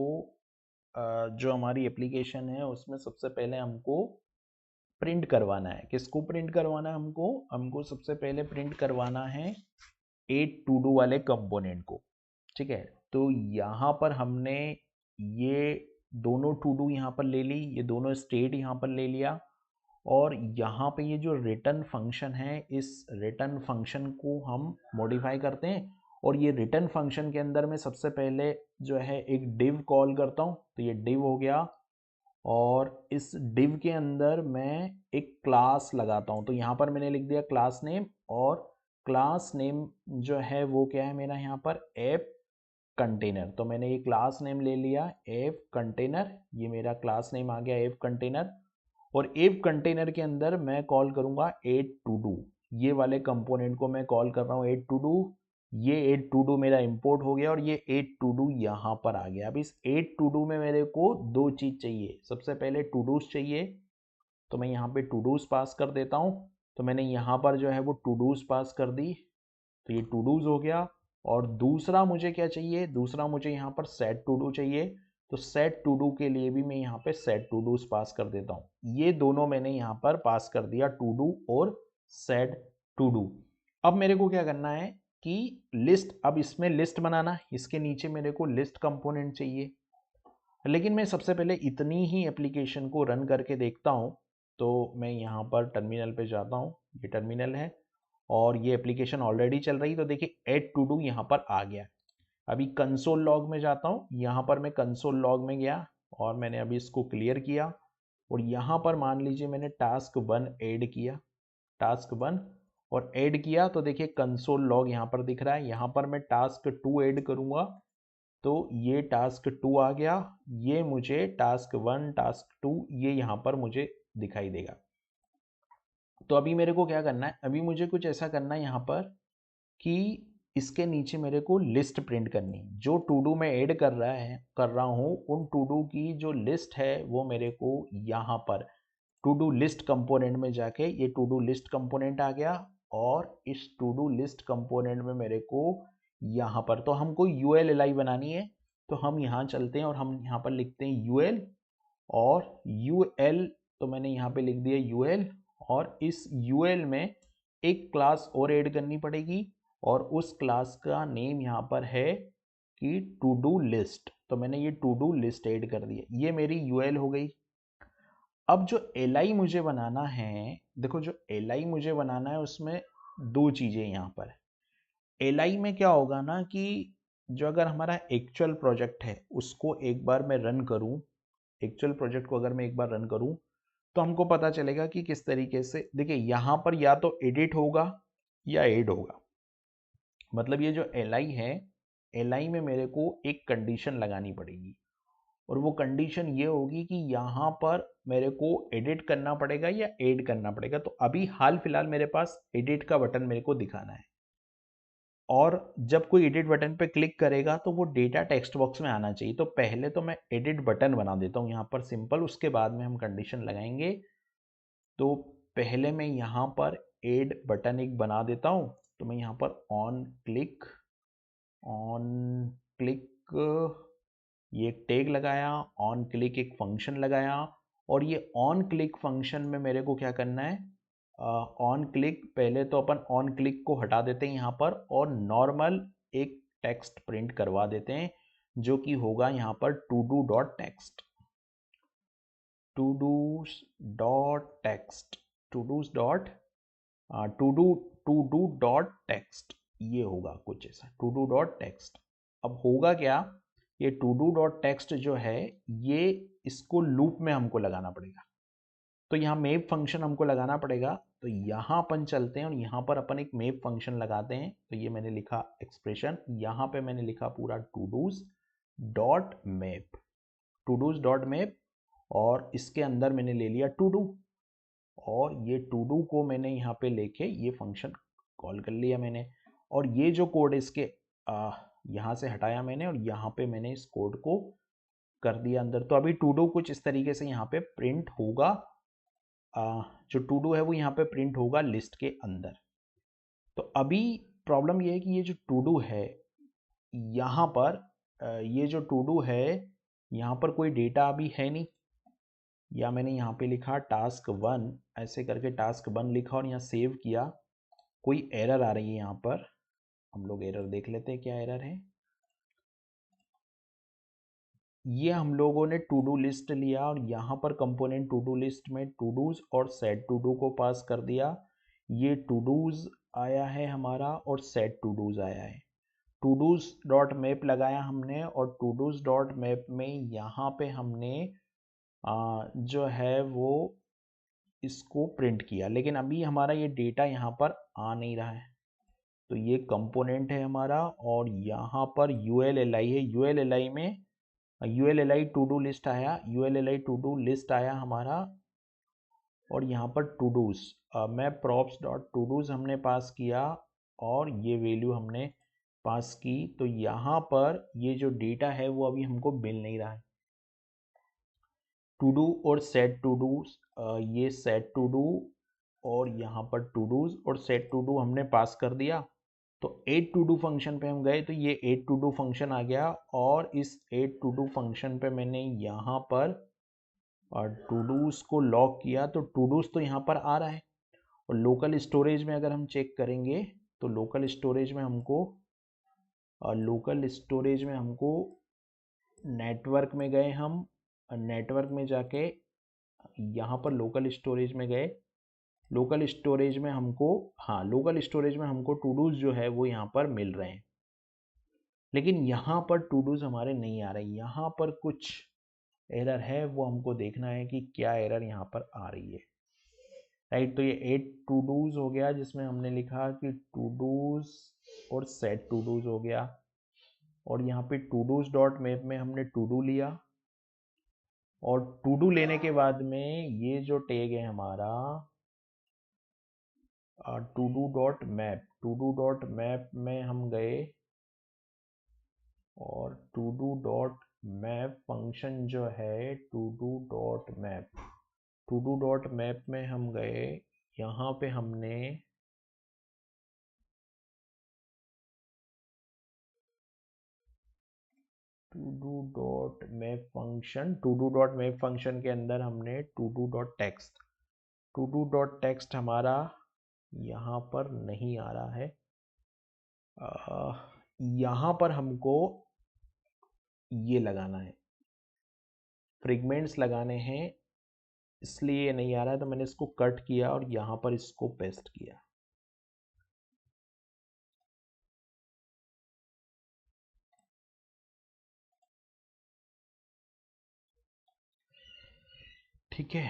जो हमारी एप्लीकेशन है उसमें सबसे पहले हमको प्रिंट करवाना है। किसको प्रिंट करवाना है, हमको सबसे पहले प्रिंट करवाना है एड टू डू वाले कंपोनेंट को। ठीक है, तो यहाँ पर हमने ये दोनों टू डू यहाँ पर ले ली, ये दोनों स्टेट यहाँ पर ले लिया और यहाँ पे ये जो रिटर्न फंक्शन है, इस रिटर्न फंक्शन को हम मॉडिफाई करते हैं और ये रिटर्न फंक्शन के अंदर में सबसे पहले जो है एक div कॉल करता हूँ। तो ये div हो गया और इस div के अंदर मैं एक क्लास लगाता हूँ। तो यहाँ पर मैंने लिख दिया क्लास नेम, और क्लास नेम जो है वो क्या है मेरा यहाँ पर ऐप कंटेनर। तो मैंने ये क्लास नेम ले लिया ऐप कंटेनर, ये मेरा क्लास नेम आ गया ऐप कंटेनर। और ऐप कंटेनर के अंदर मैं कॉल करूंगा एड टू डू, ये वाले कंपोनेंट को मैं कॉल कर रहा हूँ एड टू डू। ये एड टू डू मेरा इंपोर्ट हो गया और ये एड टू डू यहाँ पर आ गया। अब इस एड टू डू में मेरे को दो चीज चाहिए, सबसे पहले टू डूज चाहिए। तो मैं यहाँ पे टू डूज पास कर देता हूँ। तो मैंने यहाँ पर जो है वो टू डूज पास कर दी, तो ये टू डूज हो गया। और दूसरा मुझे क्या चाहिए, दूसरा मुझे यहाँ पर सेट टू डू चाहिए। तो सेट टू डू के लिए भी मैं यहाँ पे सेट टू डूज पास कर देता हूँ। ये दोनों मैंने यहाँ पर पास कर दिया, टू डू और सेट टू डू। अब मेरे को क्या करना है कि लिस्ट, अब इसमें लिस्ट बनाना, इसके नीचे मेरे को लिस्ट कंपोनेंट चाहिए। लेकिन मैं सबसे पहले इतनी ही एप्लीकेशन को रन करके देखता हूँ। तो मैं यहाँ पर टर्मिनल पे जाता हूँ, ये टर्मिनल है और ये एप्लीकेशन ऑलरेडी चल रही। तो देखिए एड टू डू यहाँ पर आ गया। अभी कंसोल लॉग में जाता हूँ, यहाँ पर मैं कंसोल लॉग में गया और मैंने अभी इसको क्लियर किया और यहाँ पर मान लीजिए मैंने टास्क 1 ऐड किया, टास्क 1 और ऐड किया। तो देखिए कंसोल लॉग यहाँ पर दिख रहा है। यहाँ पर मैं टास्क 2 ऐड करूँगा तो ये टास्क 2 आ गया, ये मुझे टास्क 1 टास्क 2 ये यहाँ पर मुझे दिखाई देगा। तो अभी मेरे को क्या करना है, अभी मुझे कुछ ऐसा करना है यहाँ पर कि इसके नीचे मेरे को लिस्ट प्रिंट करनी। जो टू डू मैं ऐड कर रहा हूँ उन टू डू की जो लिस्ट है वो मेरे को यहाँ पर टू डू लिस्ट कंपोनेंट में जाके, ये टू डू लिस्ट कंपोनेंट आ गया और इस टू डू लिस्ट कंपोनेंट में मेरे को यहाँ पर, तो हमको UL बनानी है। तो हम यहाँ चलते हैं और हम यहाँ पर लिखते हैं UL और UL। तो मैंने यहाँ पे लिख दिया UL और इस UL में एक क्लास और ऐड करनी पड़ेगी और उस क्लास का नेम यहाँ पर है कि टू डू लिस्ट। तो मैंने ये टू डू लिस्ट ऐड कर दिया, ये मेरी UL हो गई। अब जो LI मुझे बनाना है, देखो जो LI मुझे बनाना है उसमें दो चीजें यहाँ पर। एलआई में क्या होगा ना कि जो अगर हमारा एक्चुअल प्रोजेक्ट है उसको एक बार मैं रन करूं, एक्चुअल प्रोजेक्ट को अगर मैं एक बार रन करूं तो हमको पता चलेगा कि किस तरीके से, देखिए यहाँ पर या तो एडिट होगा या ऐड होगा। मतलब ये जो एलआई है, एलआई में मेरे को एक कंडीशन लगानी पड़ेगी और वो कंडीशन ये होगी कि यहाँ पर मेरे को एडिट करना पड़ेगा या ऐड करना पड़ेगा। तो अभी हाल फिलहाल मेरे पास एडिट का बटन मेरे को दिखाना है और जब कोई एडिट बटन पे क्लिक करेगा तो वो डेटा टेक्स्ट बॉक्स में आना चाहिए। तो पहले तो मैं एडिट बटन बना देता हूँ यहाँ पर सिंपल, उसके बाद में हम कंडीशन लगाएंगे। तो पहले मैं यहाँ पर एड बटन एक बना देता हूँ। तो मैं यहाँ पर ऑन क्लिक ये टैग लगाया, ऑन क्लिक एक फंक्शन लगाया और ये ऑन क्लिक फंक्शन में मेरे को क्या करना है, ऑन क्लिक पहले तो अपन ऑन क्लिक को हटा देते हैं यहाँ पर और नॉर्मल एक टेक्स्ट प्रिंट करवा देते हैं जो कि होगा यहाँ पर to do dot text, to dos dot text, to dos dot to do dot text, ये होगा कुछ ऐसा टू डू डॉट टेक्स्ट। अब होगा क्या, ये टू डू डॉट टेक्स्ट जो है ये इसको लूप में हमको लगाना पड़ेगा। तो यहाँ मेप फंक्शन हमको लगाना पड़ेगा। तो यहाँ अपन चलते हैं और यहाँ पर अपन एक मेप फंक्शन लगाते हैं। तो ये मैंने लिखा एक्सप्रेशन, यहाँ पे मैंने लिखा पूरा to dos dot map, to dos dot map और इसके अंदर मैंने ले लिया टू डू और ये टू डू को मैंने यहाँ पे लेके ये फंक्शन कॉल कर लिया मैंने और ये जो कोड इसके यहाँ से हटाया मैंने और यहाँ पे मैंने इस कोड को कर दिया अंदर। तो अभी टू डू कुछ इस तरीके से यहाँ पे प्रिंट होगा, जो टू डू है वो यहाँ पे प्रिंट होगा लिस्ट के अंदर। तो अभी प्रॉब्लम ये है कि ये जो टू डू है यहाँ पर ये जो टू डू है यहाँ पर कोई डेटा अभी है नहीं, या मैंने यहाँ पे लिखा टास्क 1 ऐसे करके टास्क 1 लिखा और यहाँ सेव किया, कोई एरर आ रही है यहाँ पर। हम लोग एरर देख लेते हैं क्या एरर है। ये हम लोगों ने टू डू लिस्ट लिया और यहाँ पर कंपोनेंट टू डू लिस्ट में टू डूज और सेट टू डू को पास कर दिया। ये टू डूज आया है हमारा और सेट टू डूज आया है। टू डूज डॉट मैप लगाया हमने और टू डूज डॉट मैप में यहाँ पे हमने जो है वो इसको प्रिंट किया, लेकिन अभी हमारा ये डेटा यहाँ पर आ नहीं रहा है। तो ये कंपोनेंट है हमारा और यहाँ पर ULLI है, ULLI में ULLI टू डू लिस्ट आया, ULLI टू डू लिस्ट आया हमारा और यहाँ पर टू डूज मैं props डॉट टू डूज हमने पास किया और ये वैल्यू हमने पास की। तो यहाँ पर ये जो डेटा है वो अभी हमको मिल नहीं रहा है। टू डू और सेट टू डू, ये सेट टू डू और यहाँ पर टू डूज और सेट टू डू हमने पास कर दिया। तो एड टू डू फंक्शन पे हम गए तो ये एड टू डू फंक्शन आ गया और इस एड टू डू फंक्शन पे मैंने यहाँ पर टू डूज को लॉक किया। तो टू डूज तो यहाँ पर आ रहा है और लोकल स्टोरेज में अगर हम चेक करेंगे तो लोकल स्टोरेज में हमको नेटवर्क में गए, हम नेटवर्क में जाके यहाँ पर लोकल स्टोरेज में गए, लोकल स्टोरेज में हमको, हाँ लोकल स्टोरेज में हमको टू डूज जो है वो यहाँ पर मिल रहे हैं, लेकिन यहाँ पर टू डूज हमारे नहीं आ रहे। यहाँ पर कुछ एरर है, वो हमको देखना है कि क्या एरर यहाँ पर आ रही है। राइट, तो ये 8 टू डूज हो गया जिसमें हमने लिखा कि टू डूज और सेट टू डूज हो गया और यहाँ पे टू डूज डॉट मैप में हमने टू डू लिया और टू डू लेने के बाद में ये जो टैग है हमारा to do dot map, to do dot map में हम गए और to do dot map function जो है to do dot map, to do dot map में हम गए, यहाँ पे हमने to do dot map function, to do dot map function के अंदर हमने to do dot text, to do dot text हमारा यहाँ पर नहीं आ रहा है। यहाँ पर हमको ये लगाना है, फ्रेगमेंट्स लगाने हैं, इसलिए ये नहीं आ रहा है। तो मैंने इसको कट किया और यहाँ पर इसको पेस्ट किया। ठीक है,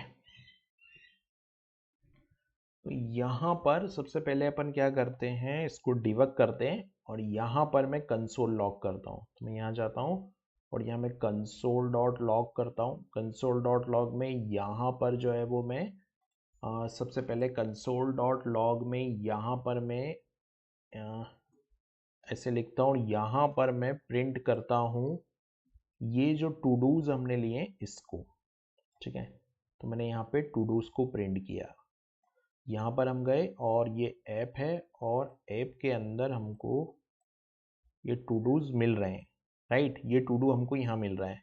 तो यहाँ पर सबसे पहले अपन क्या करते हैं, इसको डिबग करते हैं और यहाँ पर मैं कंसोल लॉग करता हूँ। तो मैं यहाँ जाता हूँ और यहाँ मैं कंसोल डॉट लॉग करता हूँ। कंसोल डॉट लॉग में यहाँ पर जो है वो मैं सबसे पहले कंसोल डॉट लॉग में यहाँ पर मैं ऐसे लिखता हूँ, यहाँ पर मैं प्रिंट करता हूँ ये जो टू डूज हमने लिए इसको। ठीक है, तो मैंने यहाँ पे टू डूज को प्रिंट किया। यहाँ पर हम गए और ये ऐप है और ऐप के अंदर हमको ये टू डूज मिल रहे हैं, राइट। ये टू डू हमको यहाँ मिल रहा है।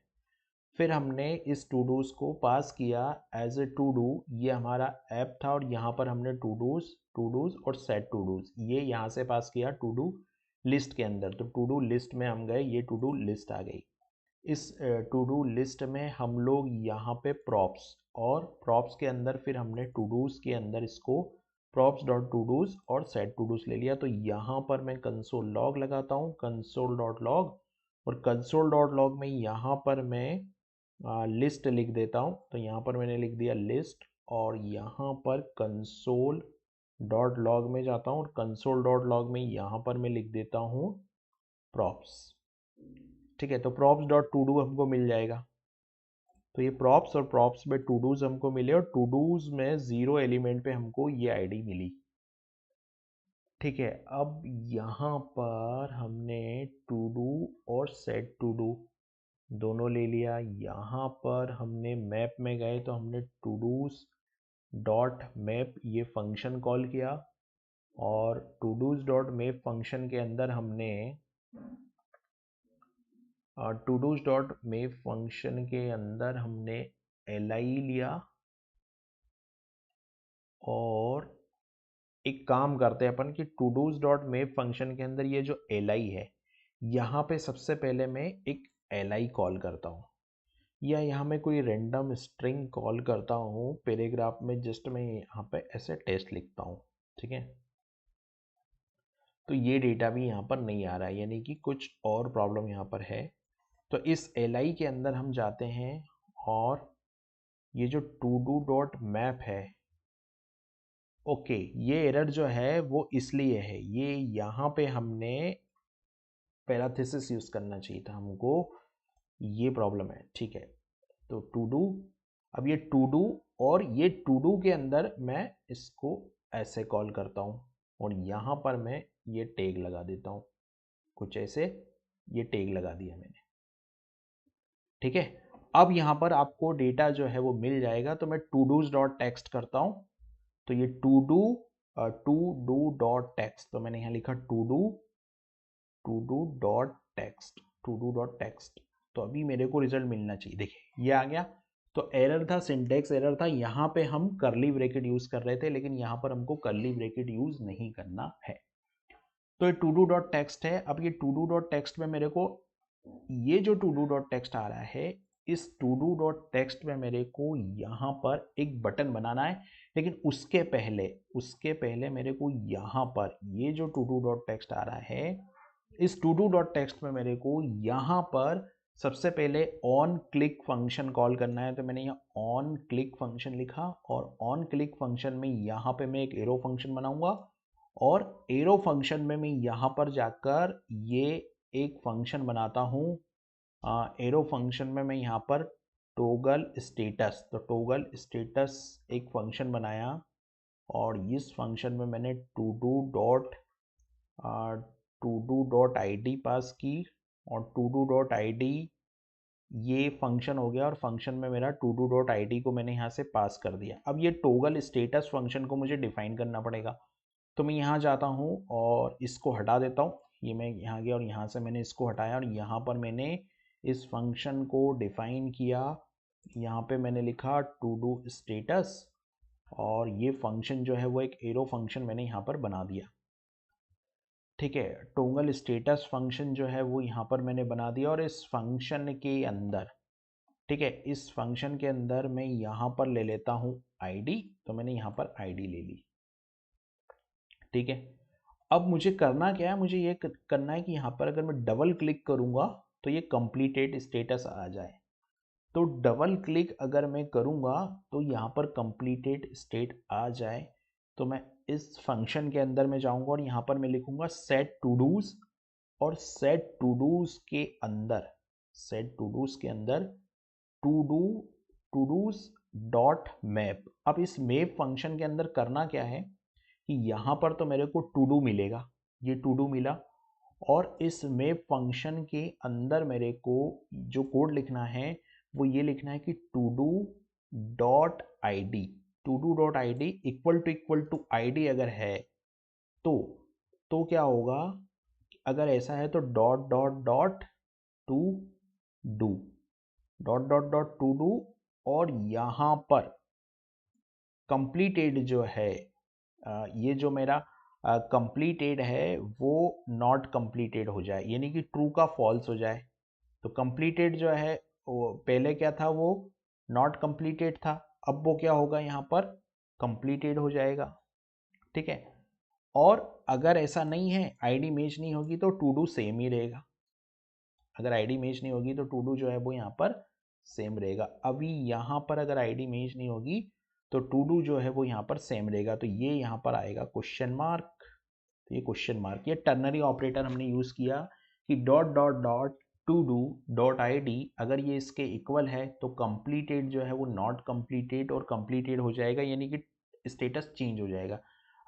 फिर हमने इस टू डूज को पास किया एज ए टू डू। ये हमारा ऐप था और यहाँ पर हमने टू डूज और सेट टू डूज ये यहाँ से पास किया टू डू लिस्ट के अंदर। तो टू डू लिस्ट में हम गए, ये टू डू लिस्ट आ गई। इस टू डू लिस्ट में हम लोग यहाँ पे प्रॉप्स और प्रॉप्स के अंदर फिर हमने टू डूज के अंदर इसको प्रॉप्स डॉट टू डूज और सेट टू डूज ले लिया। तो यहाँ पर मैं कंसोल लॉग लगाता हूँ, कंसोल डॉट लॉग, और कंसोल डॉट लॉग में यहाँ पर मैं लिस्ट लिख देता हूँ। तो यहाँ पर मैंने लिख दिया लिस्ट और यहाँ पर कंसोल डॉट लॉग में जाता हूँ और कंसोल डॉट लॉग में यहाँ पर मैं लिख देता हूँ प्रॉप्स। ठीक है, तो प्रॉप्स डॉट टू डू हमको मिल जाएगा। तो ये प्रॉप्स और प्रॉप्स में टू डूज हमको मिले और टू डूज में 0 एलिमेंट पे हमको ये आईडी मिली। ठीक है, अब यहाँ पर हमने टू डू और सेट टू डू दोनों ले लिया। यहाँ पर हमने मैप में गए तो हमने टू डूज डॉट मैप ये फंक्शन कॉल किया और to dos dot map function के अंदर हमने to dos dot map function के अंदर हमने li लिया और एक काम करते हैं अपन कि to dos dot map function के अंदर ये जो li है यहाँ पे सबसे पहले मैं एक li कॉल करता हूँ या यहाँ मैं कोई रैंडम स्ट्रिंग कॉल करता हूँ पैराग्राफ में। जस्ट मैं यहाँ पे ऐसे टेस्ट लिखता हूँ। ठीक है, तो ये डेटा भी यहाँ पर नहीं आ रहा है, यानी कि कुछ और प्रॉब्लम यहाँ पर है। तो इस li के अंदर हम जाते हैं और ये जो टू डू डॉट मैप है, ओके, ये एरर जो है वो इसलिए है, ये यहाँ पे हमने पैराथेसिस यूज करना चाहिए था हमको, ये प्रॉब्लम है। ठीक है, तो टू डू, अब ये टू डू और ये टू डू के अंदर मैं इसको ऐसे कॉल करता हूँ और यहाँ पर मैं ये टैग लगा देता हूँ कुछ ऐसे, ये टैग लगा दिया मैंने। ठीक है, अब यहाँ पर आपको डेटा जो है वो मिल जाएगा। तो मैं टू डूज डॉट टेक्स्ट करता हूँ, तो ये टू डू डॉट टेक्स्ट, तो मैंने यहाँ लिखा टू डू डॉट टेक्स्ट। तो अभी मेरे को रिजल्ट मिलना चाहिए, देखिए ये आ गया। तो एरर था, सिंटेक्स एरर था, यहाँ पे हम करली ब्रैकेट यूज कर रहे थे लेकिन यहाँ पर हमको करली ब्रैकेट यूज नहीं करना है। तो ये टू डू डॉट टेक्स्ट है। अब ये टू डू डॉट टेक्स्ट में मेरे को ये जो टू डू डॉट टेक्स्ट आ रहा है, इस टू डू डॉट टेक्स्ट में मेरे को यहाँ पर एक बटन बनाना है, लेकिन उसके पहले मेरे को यहाँ पर ये जो टू डू डॉट टेक्स्ट आ रहा है, इस टू डू डॉट टेक्स्ट में मेरे को यहाँ पर सबसे पहले ऑन क्लिक फंक्शन कॉल करना है। तो मैंने यहाँ ऑन क्लिक फंक्शन लिखा और ऑन क्लिक फंक्शन में यहाँ पे मैं एक एरो फंक्शन बनाऊंगा और एरो फंक्शन में मैं यहाँ पर जाकर ये एक फंक्शन बनाता हूँ। एरो फंक्शन में मैं यहाँ पर टोगल स्टेटस, तो टोगल स्टेटस एक फंक्शन बनाया और इस फंक्शन में मैंने टू डू डॉट ID पास की और टू डू डॉट ID ये फंक्शन हो गया और फंक्शन में मेरा टू डू डॉट ID को मैंने यहाँ से पास कर दिया। अब ये टोगल स्टेटस फंक्शन को मुझे डिफाइन करना पड़ेगा। तो मैं यहाँ जाता हूँ और इसको हटा देता हूँ। ये मैं यहाँ गया और यहाँ से मैंने इसको हटाया और यहाँ पर मैंने इस फंक्शन को डिफाइन किया। यहाँ पे मैंने लिखा टू डू स्टेटस और ये फंक्शन जो है वो एक एरो फंक्शन मैंने यहाँ पर बना दिया। ठीक है, टोगल स्टेटस फंक्शन जो है वो यहाँ पर मैंने बना दिया और इस फंक्शन के अंदर, ठीक है, इस फंक्शन के अंदर मैं यहाँ पर ले लेता हूँ ID। तो मैंने यहाँ पर ID ले ली। ठीक है, अब मुझे करना क्या है, मुझे ये करना है कि यहाँ पर अगर मैं डबल क्लिक करूँगा तो ये कंप्लीटेड स्टेटस आ जाए। तो डबल क्लिक अगर मैं करूँगा तो यहाँ पर कंप्लीटेड स्टेट आ जाए, तो मैं इस फंक्शन के अंदर में जाऊँगा और यहाँ पर मैं लिखूँगा सेट टू डूज, और सेट टू डूज के अंदर टू डूज डॉट मैप। अब इस मैप फंक्शन के अंदर करना क्या है कि यहाँ पर तो मेरे को टू डू मिलेगा, ये टू डू मिला, और इस मैप फंक्शन के अंदर मेरे को जो कोड लिखना है वो ये लिखना है कि to do dot I D, equal to I D अगर है तो क्या होगा, अगर ऐसा है तो dot dot dot to do, to do, और यहाँ पर कंप्लीटेड जो है ये जो मेरा कंप्लीटेड है वो नॉट कंप्लीटेड हो जाए, यानी कि ट्रू का फॉल्स हो जाए। तो कंप्लीटेड जो है वो पहले क्या था, वो नॉट कंप्लीटेड था, अब वो क्या होगा यहाँ पर कंप्लीटेड हो जाएगा। ठीक है, और अगर ऐसा नहीं है, आईडी मैच नहीं होगी तो टू डू सेम ही रहेगा। अगर आईडी मैच नहीं होगी तो टू डू जो है वो यहाँ पर सेम रहेगा। अभी यहाँ पर अगर आईडी मैच नहीं होगी तो टू डू जो है वो यहाँ पर सेम रहेगा, तो ये यहाँ पर आएगा क्वेश्चन मार्क। तो ये क्वेश्चन मार्क, ये टर्नरी ऑपरेटर हमने यूज किया कि dot dot dot to do dot I D, अगर ये इसके इक्वल है तो कंप्लीटेड जो है वो नॉट कंप्लीटेड और कंप्लीटेड हो जाएगा, यानी कि स्टेटस चेंज हो जाएगा।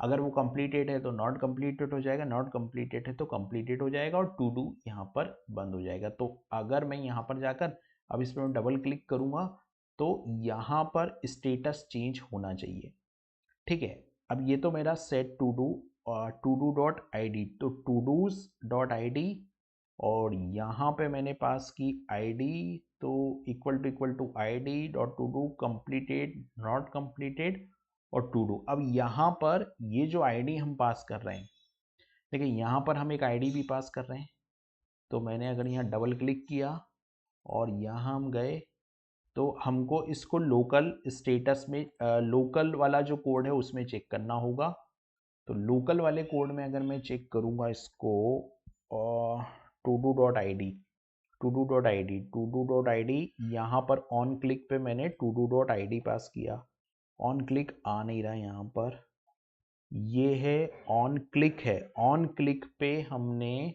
अगर वो कंप्लीटेड है तो नॉट कंप्लीटेड हो जाएगा, नॉट कंप्लीटेड है तो कंप्लीटेड हो जाएगा, और टू डू यहाँ पर बंद हो जाएगा। तो अगर मैं यहाँ पर जाकर अब इस पर डबल क्लिक करूँगा तो यहाँ पर स्टेटस चेंज होना चाहिए। ठीक है, अब ये तो मेरा set to do dot I D, तो to dos dot I D, और यहाँ पे मैंने पास की आई डी, तो equal to I D dot to do completed not completed और टू डू। अब यहाँ पर ये जो आईडी हम पास कर रहे हैं, देखिए यहाँ पर हम एक आईडी भी पास कर रहे हैं, तो मैंने अगर यहाँ डबल क्लिक किया और यहाँ हम गए तो हमको इसको लोकल स्टेटस में लोकल वाला जो कोड है उसमें चेक करना होगा। तो लोकल वाले कोड में अगर मैं चेक करूँगा इसको, to do dot I D, यहाँ पर ऑन क्लिक पे मैंने to do dot I D pass किया, ऑन क्लिक आ नहीं रहा यहाँ पर, ये है ऑन क्लिक, है ऑन क्लिक पे हमने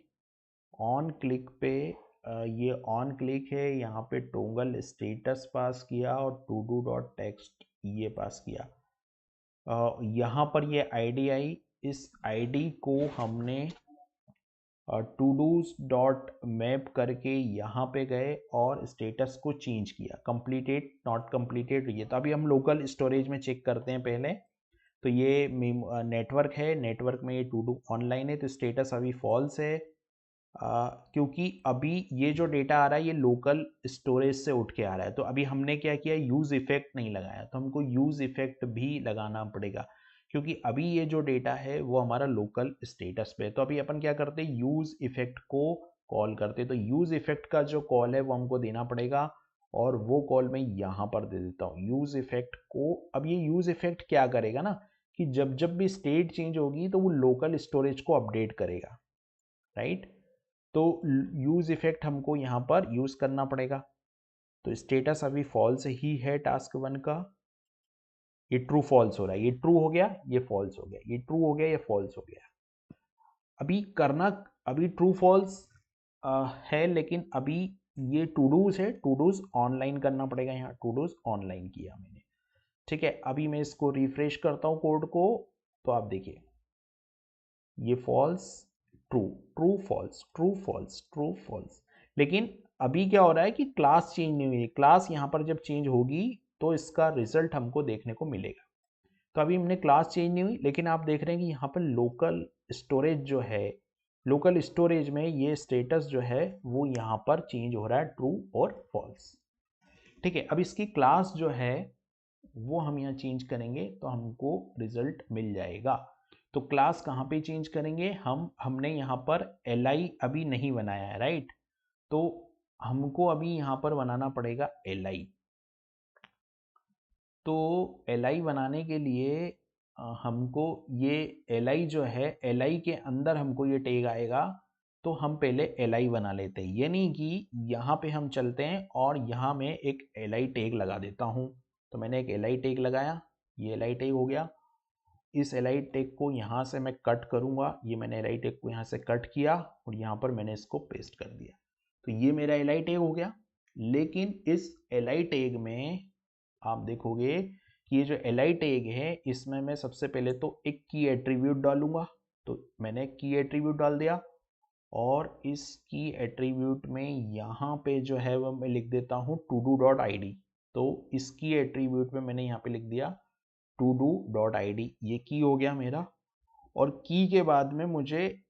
ऑन क्लिक पे ये ऑन क्लिक है, यहाँ पे टोगल स्टेटस पास किया और टू डू डॉट टेक्स्ट ये पास किया। यहाँ पर ये आईडी आई, इस आईडी को हमने टू डूज डॉट मैप करके यहाँ पे गए और स्टेटस को चेंज किया, कंप्लीटेड नॉट कंप्लीटेड। ये तो अभी हम लोकल स्टोरेज में चेक करते हैं पहले। तो ये नेटवर्क है, नेटवर्क में ये टू डू ऑनलाइन है, तो स्टेटस अभी फॉल्स है, क्योंकि अभी ये जो डेटा आ रहा है ये लोकल स्टोरेज से उठ के आ रहा है। तो अभी हमने क्या किया, यूज़ इफेक्ट नहीं लगाया, तो हमको यूज़ इफेक्ट भी लगाना पड़ेगा, क्योंकि अभी ये जो डेटा है वो हमारा लोकल स्टेटस पे है। तो अभी अपन क्या करते हैं, यूज़ इफेक्ट को कॉल करते हैं। तो यूज़ इफेक्ट का जो कॉल है वो हमको देना पड़ेगा, और वो कॉल मैं यहाँ पर दे देता हूँ यूज़ इफेक्ट को। अब ये यूज़ इफेक्ट क्या करेगा ना, कि जब जब भी स्टेट चेंज होगी तो वो लोकल स्टोरेज को अपडेट करेगा, राइट। तो यूज़ इफेक्ट हमको यहाँ पर यूज़ करना पड़ेगा। तो स्टेटस अभी फॉल्स ही है टास्क 1 का, ये ट्रू फॉल्स हो रहा है, ये ट्रू हो गया, ये फॉल्स हो गया, ये ट्रू हो गया, ये फॉल्स हो गया। अभी करना, अभी ट्रू फॉल्स है, लेकिन अभी ये टू डूज है, टू डूज ऑनलाइन करना पड़ेगा, यहाँ टू डूज ऑनलाइन किया मैंने। ठीक है, अभी मैं इसको रिफ्रेश करता हूँ कोड को, तो आप देखिए ये false true, true false, true false, true false. लेकिन अभी क्या हो रहा है कि क्लास चेंज नहीं हुई, क्लास यहाँ पर जब चेंज होगी तो इसका रिजल्ट हमको देखने को मिलेगा। तो अभी हमने क्लास चेंज नहीं हुई, लेकिन आप देख रहे हैं कि यहाँ पर लोकल स्टोरेज जो है, लोकल स्टोरेज में ये स्टेटस जो है वो यहाँ पर चेंज हो रहा है, ट्रू और फॉल्स। ठीक है, अब इसकी क्लास जो है वो हम यहाँ चेंज करेंगे तो हमको रिजल्ट मिल जाएगा। तो क्लास कहाँ पे चेंज करेंगे, हमने यहाँ पर li अभी नहीं बनाया है, राइट। तो हमको अभी यहाँ पर बनाना पड़ेगा li। तो li बनाने के लिए हमको ये li जो है, li के अंदर हमको ये टैग आएगा तो हम पहले li बना लेते हैं, यानी कि यहाँ पे हम चलते हैं और यहाँ में एक li टैग लगा देता हूँ। तो मैंने एक li टैग लगाया, ये li टैग हो गया। इस li टैग को यहाँ से मैं कट करूँगा, ये मैंने li टैग को यहाँ से कट किया और यहाँ पर मैंने इसको पेस्ट कर दिया। तो ये मेरा li टैग हो गया। लेकिन इस li टैग में आप देखोगे कि ये जो li टैग है, इसमें मैं सबसे पहले तो एक की एट्रीब्यूट डालूंगा। तो मैंने की एट्रीब्यूट डाल दिया और इस की एट्रीब्यूट में यहाँ पे जो है वो मैं लिख देता हूँ todo.id। तो इसकी एट्रीब्यूट में मैंने यहाँ पे लिख दिया todo.id, ये की हो गया मेरा। और की के बाद में मुझे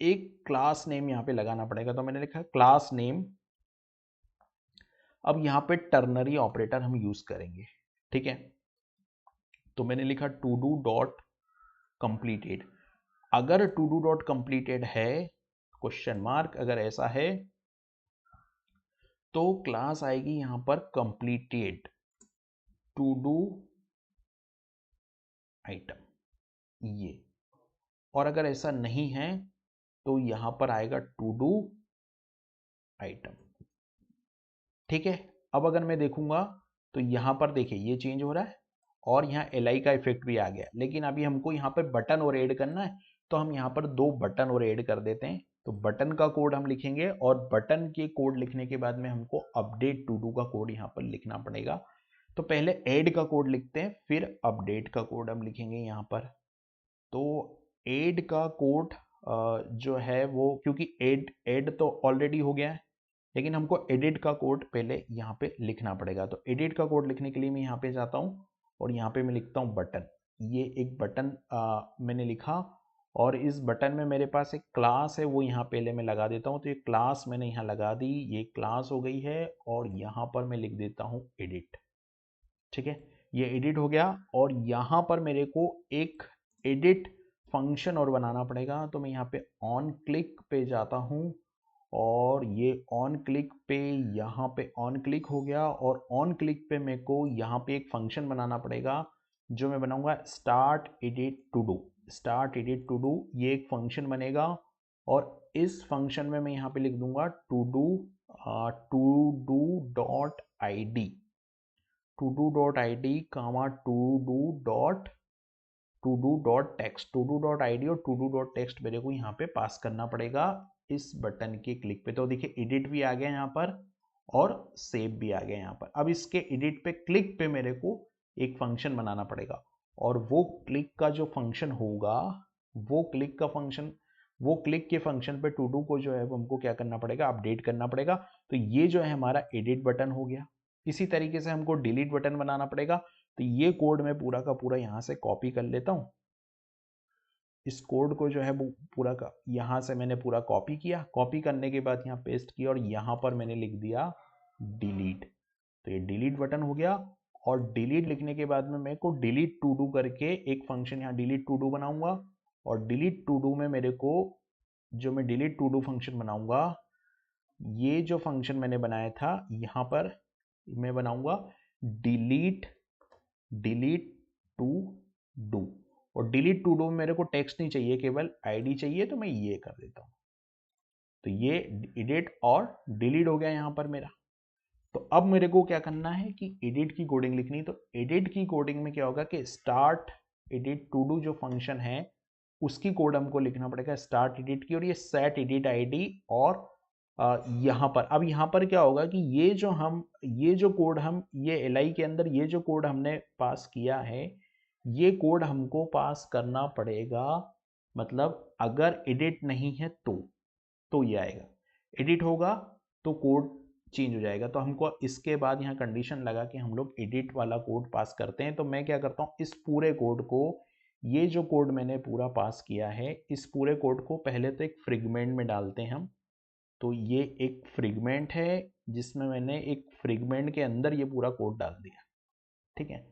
एक क्लास नेम यहाँ पे लगाना पड़ेगा, तो मैंने लिखा क्लास नेम। अब यहाँ पे टर्नरी ऑपरेटर हम यूज करेंगे, ठीक है। तो मैंने लिखा todo.completed। अगर todo.completed है, क्वेश्चन मार्क, अगर ऐसा है तो क्लास आएगी यहां पर completed todo item, ये। और अगर ऐसा नहीं है तो यहां पर आएगा todo item, ठीक है। अब अगर मैं देखूंगा तो यहां पर देखिए ये चेंज हो रहा है और यहाँ li का इफेक्ट भी आ गया। लेकिन अभी हमको यहाँ पर बटन और ऐड करना है, तो हम यहाँ पर 2 बटन और ऐड कर देते हैं। तो बटन का कोड हम लिखेंगे और बटन के कोड लिखने के बाद में हमको अपडेट टू डू का कोड यहाँ पर लिखना पड़ेगा। तो पहले ऐड का कोड लिखते हैं, फिर अपडेट का कोड हम लिखेंगे यहाँ पर। तो ऐड का कोड जो है वो, क्योंकि ऐड तो ऑलरेडी हो गया है, लेकिन हमको एडिट का कोड पहले यहाँ पे लिखना पड़ेगा। तो एडिट का कोड लिखने के लिए मैं यहाँ पे जाता हूँ और यहाँ पे मैं लिखता हूँ बटन। ये एक बटन मैंने लिखा और इस बटन में मेरे पास एक क्लास है, वो यहाँ पहले मैं लगा देता हूँ। तो ये क्लास मैंने यहाँ लगा दी, ये क्लास हो गई है और यहाँ पर मैं लिख देता हूँ एडिट, ठीक है। ये एडिट हो गया और यहाँ पर मेरे को एक एडिट फंक्शन और बनाना पड़ेगा। तो मैं यहाँ पे ऑन क्लिक पे जाता हूँ और ये ऑन क्लिक पे, यहाँ पे ऑन क्लिक हो गया और ऑन क्लिक पे मेरे को यहाँ पे एक फंक्शन बनाना पड़ेगा जो मैं बनाऊंगा start edit to do. Start edit to do, ये एक फंक्शन बनेगा और इस फंक्शन में मैं यहाँ पे लिख दूंगा to do dot I D, to do dot I D comma to do dot text. To do dot I D और टू डू डॉट टेक्स्ट मेरे को यहाँ पे पास करना पड़ेगा इस बटन के क्लिक पे। तो देखिए एडिट भी आ गया यहाँ पर और सेव भी आ गया यहाँ पर। अब इसके एडिट पे क्लिक पे मेरे को एक फंक्शन बनाना पड़ेगा और वो क्लिक का जो फंक्शन होगा, वो क्लिक के फंक्शन पे टू डू को जो है वो हमको क्या करना पड़ेगा, अपडेट करना पड़ेगा। तो ये जो है हमारा एडिट बटन हो गया। इसी तरीके से हमको डिलीट बटन बनाना पड़ेगा। तो ये कोड मैं पूरा का पूरा यहाँ से कॉपी कर लेता हूँ। इस कोड को जो है वो पूरा का यहाँ से मैंने पूरा कॉपी किया, कॉपी करने के बाद यहाँ पेस्ट किया और यहाँ पर मैंने लिख दिया डिलीट। तो ये डिलीट बटन हो गया और डिलीट लिखने के बाद में मेरे को डिलीट टू डू करके एक फंक्शन यहाँ डिलीट टू डू बनाऊंगा और डिलीट टू डू में मेरे को जो मैं डिलीट टू डू फंक्शन बनाऊंगा, ये जो फंक्शन मैंने बनाया था यहाँ पर मैं बनाऊंगा डिलीट टू डू। और डिलीट टू डू में मेरे को टेक्स्ट नहीं चाहिए, केवल आईडी चाहिए, तो मैं ये कर देता हूँ। तो ये एडिट और डिलीट हो गया यहाँ पर मेरा। तो अब मेरे को क्या करना है कि एडिट की कोडिंग लिखनी। तो एडिट की कोडिंग में क्या होगा कि स्टार्ट एडिट टू डू जो फंक्शन है उसकी कोड हमको लिखना पड़ेगा स्टार्ट एडिट की, और ये सेट एडिट आईडी। और यहाँ पर अब यहाँ पर क्या होगा कि ये जो कोड हम ये एलआई के अंदर ये जो कोड हमने पास किया है, ये कोड हमको पास करना पड़ेगा। मतलब अगर एडिट नहीं है तो ये आएगा, एडिट होगा तो कोड चेंज हो जाएगा। तो हमको इसके बाद यहाँ कंडीशन लगा कि हम लोग एडिट वाला कोड पास करते हैं। तो मैं क्या करता हूँ, इस पूरे कोड को, ये जो कोड मैंने पूरा पास किया है, इस पूरे कोड को पहले तो एक फ्रेगमेंट में डालते हैं हम। तो ये एक फ्रेगमेंट है जिसमें मैंने एक फ्रेगमेंट के अंदर ये पूरा कोड डाल दिया, ठीक है।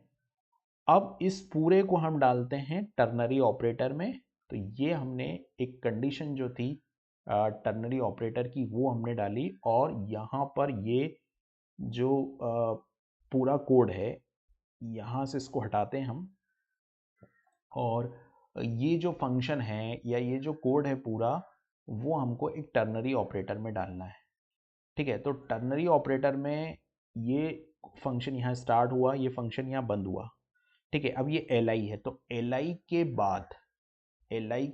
अब इस पूरे को हम डालते हैं टर्नरी ऑपरेटर में। तो ये हमने एक कंडीशन जो थी टर्नरी ऑपरेटर की वो हमने डाली और यहाँ पर ये जो पूरा कोड है यहाँ से इसको हटाते हैं हम, और ये जो फंक्शन है या ये जो कोड है पूरा वो हमको एक टर्नरी ऑपरेटर में डालना है। ठीक है, तो टर्नरी ऑपरेटर में ये फंक्शन यहाँ स्टार्ट हुआ, ये फंक्शन यहाँ बंद हुआ। ठीक है, अब ये एल है, तो एल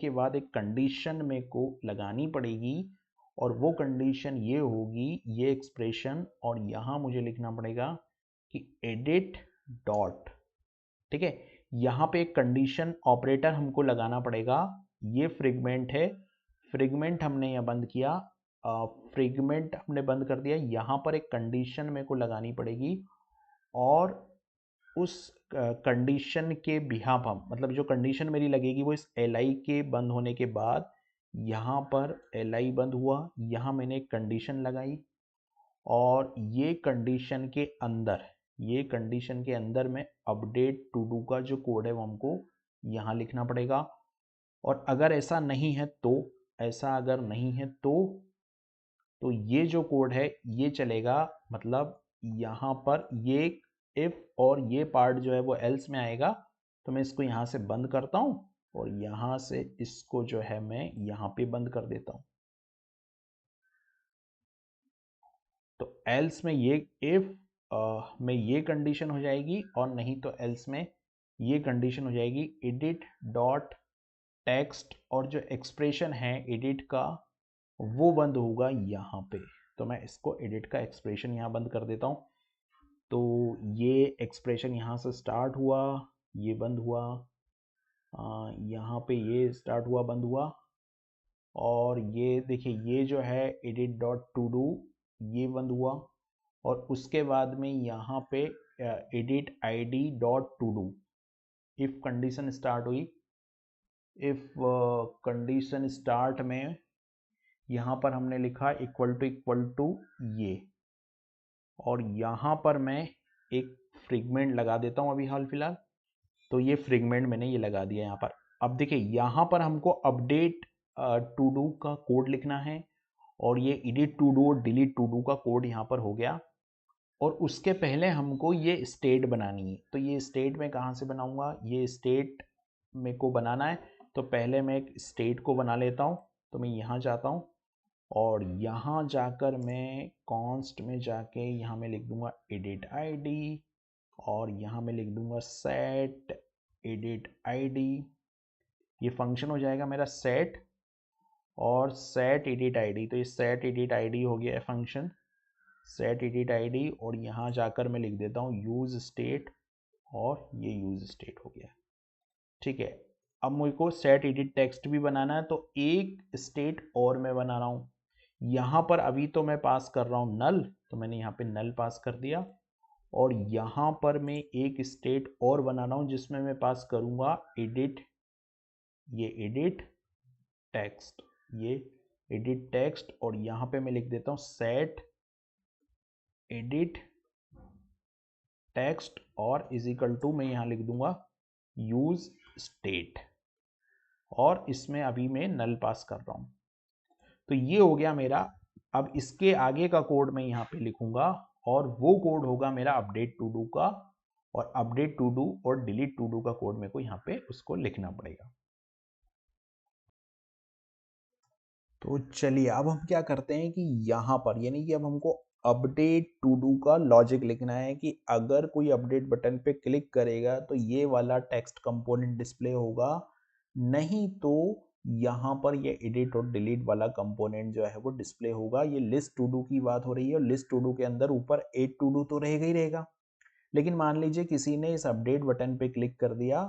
के बाद एक कंडीशन मेरे को लगानी पड़ेगी, और वो कंडीशन ये होगी, ये एक्सप्रेशन, और यहाँ मुझे लिखना पड़ेगा कि एडिट डॉट। ठीक है, यहाँ पे एक कंडीशन ऑपरेटर हमको लगाना पड़ेगा। ये फ्रेगमेंट है, फ्रेगमेंट हमने यहाँ बंद किया, फ्रेगमेंट हमने बंद कर दिया। यहाँ पर एक कंडीशन मेरे को लगानी पड़ेगी, और उस कंडीशन के बिहाफ हम, मतलब जो कंडीशन मेरी लगेगी वो इस एल आई के बंद होने के बाद, यहाँ पर एल आई बंद हुआ, यहाँ मैंने एक कंडीशन लगाई, और ये कंडीशन के अंदर में अपडेट टू डू का जो कोड है वो हमको यहाँ लिखना पड़ेगा। और अगर ऐसा नहीं है तो, ऐसा अगर नहीं है तो ये जो कोड है ये चलेगा, मतलब यहाँ पर ये इफ और ये पार्ट जो है वो एल्स में आएगा। तो मैं इसको यहाँ से बंद करता हूँ, और यहाँ से इसको जो है मैं यहाँ पे बंद कर देता हूँ। तो एल्स में ये इफ में ये कंडीशन हो जाएगी, और नहीं तो एल्स में ये कंडीशन हो जाएगी एडिट डॉट टेक्स्ट, और जो एक्सप्रेशन है एडिट का वो बंद होगा यहाँ पे। तो मैं इसको एडिट का एक्सप्रेशन यहाँ बंद कर देता हूँ। तो ये एक्सप्रेशन यहाँ से स्टार्ट हुआ, ये बंद हुआ, यहाँ पे ये स्टार्ट हुआ बंद हुआ, और ये देखिए ये जो है एडिट डॉट टू डू ये बंद हुआ, और उसके बाद में यहाँ पे edit ID dot to do, if condition start हुई, इफ कंडीशन स्टार्ट में यहाँ पर हमने लिखा इक्वल टू ये, और यहाँ पर मैं एक फ्रेगमेंट लगा देता हूँ अभी हाल फिलहाल। तो ये फ्रेगमेंट मैंने ये लगा दिया यहाँ पर। अब देखिए यहाँ पर हमको अपडेट टू डू का कोड लिखना है, और ये एडिट टू डू और डिलीट टू डू का कोड यहाँ पर हो गया। और उसके पहले हमको ये स्टेट बनानी है। तो ये स्टेट मैं कहाँ से बनाऊंगा, ये स्टेट मेरे को बनाना है। तो पहले मैं एक स्टेट को बना लेता हूँ। तो मैं यहाँ जाता हूँ, और यहाँ जाकर मैं कॉन्स्ट में जाके यहाँ मैं लिख दूंगा एडिट आईडी, और यहाँ मैं लिख दूंगा सेट एडिट आईडी। ये फंक्शन हो जाएगा मेरा सेट और सेट एडिट आईडी। तो ये सेट एडिट आईडी हो गया है फंक्शन, सेट एडिट आईडी, और यहाँ जाकर मैं लिख देता हूँ यूज स्टेट, और ये यूज स्टेट हो गया। ठीक है, अब मुझे को सेट एडिट टेक्स्ट भी बनाना है, तो एक स्टेट और मैं बना रहा हूँ। यहाँ पर अभी तो मैं पास कर रहा हूँ नल, तो मैंने यहाँ पे नल पास कर दिया, और यहाँ पर मैं एक स्टेट और बना रहा हूँ जिसमें मैं पास करूँगा एडिट, ये एडिट टेक्स्ट, ये एडिट टेक्स्ट, और यहाँ पे मैं लिख देता हूँ सेट एडिट टेक्स्ट, और इज इक्वल टू मैं यहाँ लिख दूंगा यूज स्टेट, और इसमें अभी मैं नल पास कर रहा हूँ। तो ये हो गया मेरा। अब इसके आगे का कोड मैं यहाँ पे लिखूंगा, और वो कोड होगा मेरा अपडेट टू डू का, और अपडेट टू डू और डिलीट टू डू का कोड मेरे को यहाँ पे उसको लिखना पड़ेगा। तो चलिए अब हम क्या करते हैं कि यहाँ पर, यानी कि अब हमको अपडेट टू डू का लॉजिक लिखना है कि अगर कोई अपडेट बटन पे क्लिक करेगा तो ये वाला टेक्स्ट कंपोनेंट डिस्प्ले होगा, नहीं तो यहाँ पर ये एडिट और डिलीट वाला कंपोनेंट जो है वो डिस्प्ले होगा। ये लिस्ट टू डू की बात हो रही है, और लिस्ट टू डू के अंदर ऊपर एड टू डू तो रहेगा ही रहेगा। लेकिन मान लीजिए किसी ने इस अपडेट बटन पे क्लिक कर दिया,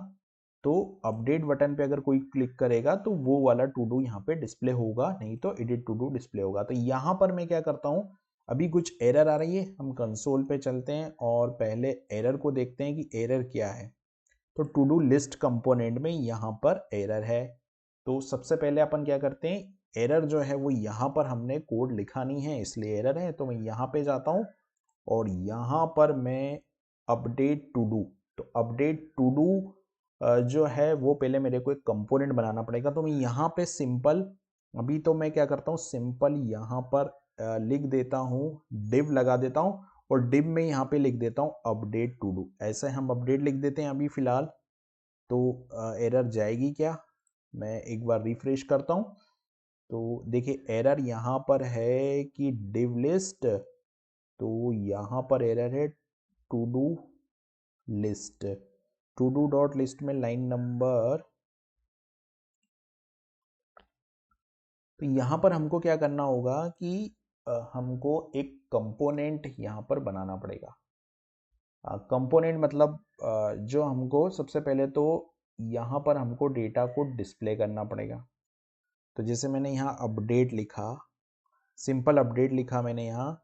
तो अपडेट बटन पे अगर कोई क्लिक करेगा तो वो वाला टू डू यहाँ पे डिस्प्ले होगा, नहीं तो एडिट टू डू डिस्प्ले होगा। तो यहाँ पर मैं क्या करता हूँ, अभी कुछ एरर आ रही है, हम कंसोल पे चलते हैं और पहले एरर को देखते हैं कि एरर क्या है। तो टू डू लिस्ट कंपोनेंट में यहाँ पर एरर है। तो सबसे पहले अपन क्या करते हैं, एरर जो है वो यहाँ पर हमने कोड लिखा नहीं है इसलिए एरर है। तो मैं यहाँ पे जाता हूँ, और यहाँ पर मैं अपडेट टू डू, तो अपडेट टू डू जो है वो पहले मेरे को एक कंपोनेंट बनाना पड़ेगा। तो मैं यहाँ पे सिंपल, अभी तो मैं क्या करता हूँ सिंपल यहाँ पर लिख देता हूँ, डिव लगा देता हूँ, और डिव में यहाँ पे लिख देता हूँ अपडेट टू डू। ऐसे हम अपडेट लिख देते हैं अभी फिलहाल। तो एरर जाएगी क्या, मैं एक बार रिफ्रेश करता हूँ। तो देखिए एरर यहाँ पर है कि div लिस्ट, तो यहाँ पर एरर है to do list. To do dot list में लाइन नंबर, तो यहाँ पर हमको क्या करना होगा कि हमको एक कंपोनेंट यहाँ पर बनाना पड़ेगा। कंपोनेंट मतलब जो हमको सबसे पहले तो यहाँ पर हमको डेटा को डिस्प्ले करना पड़ेगा। तो जैसे मैंने यहाँ अपडेट लिखा, सिंपल अपडेट लिखा मैंने यहाँ,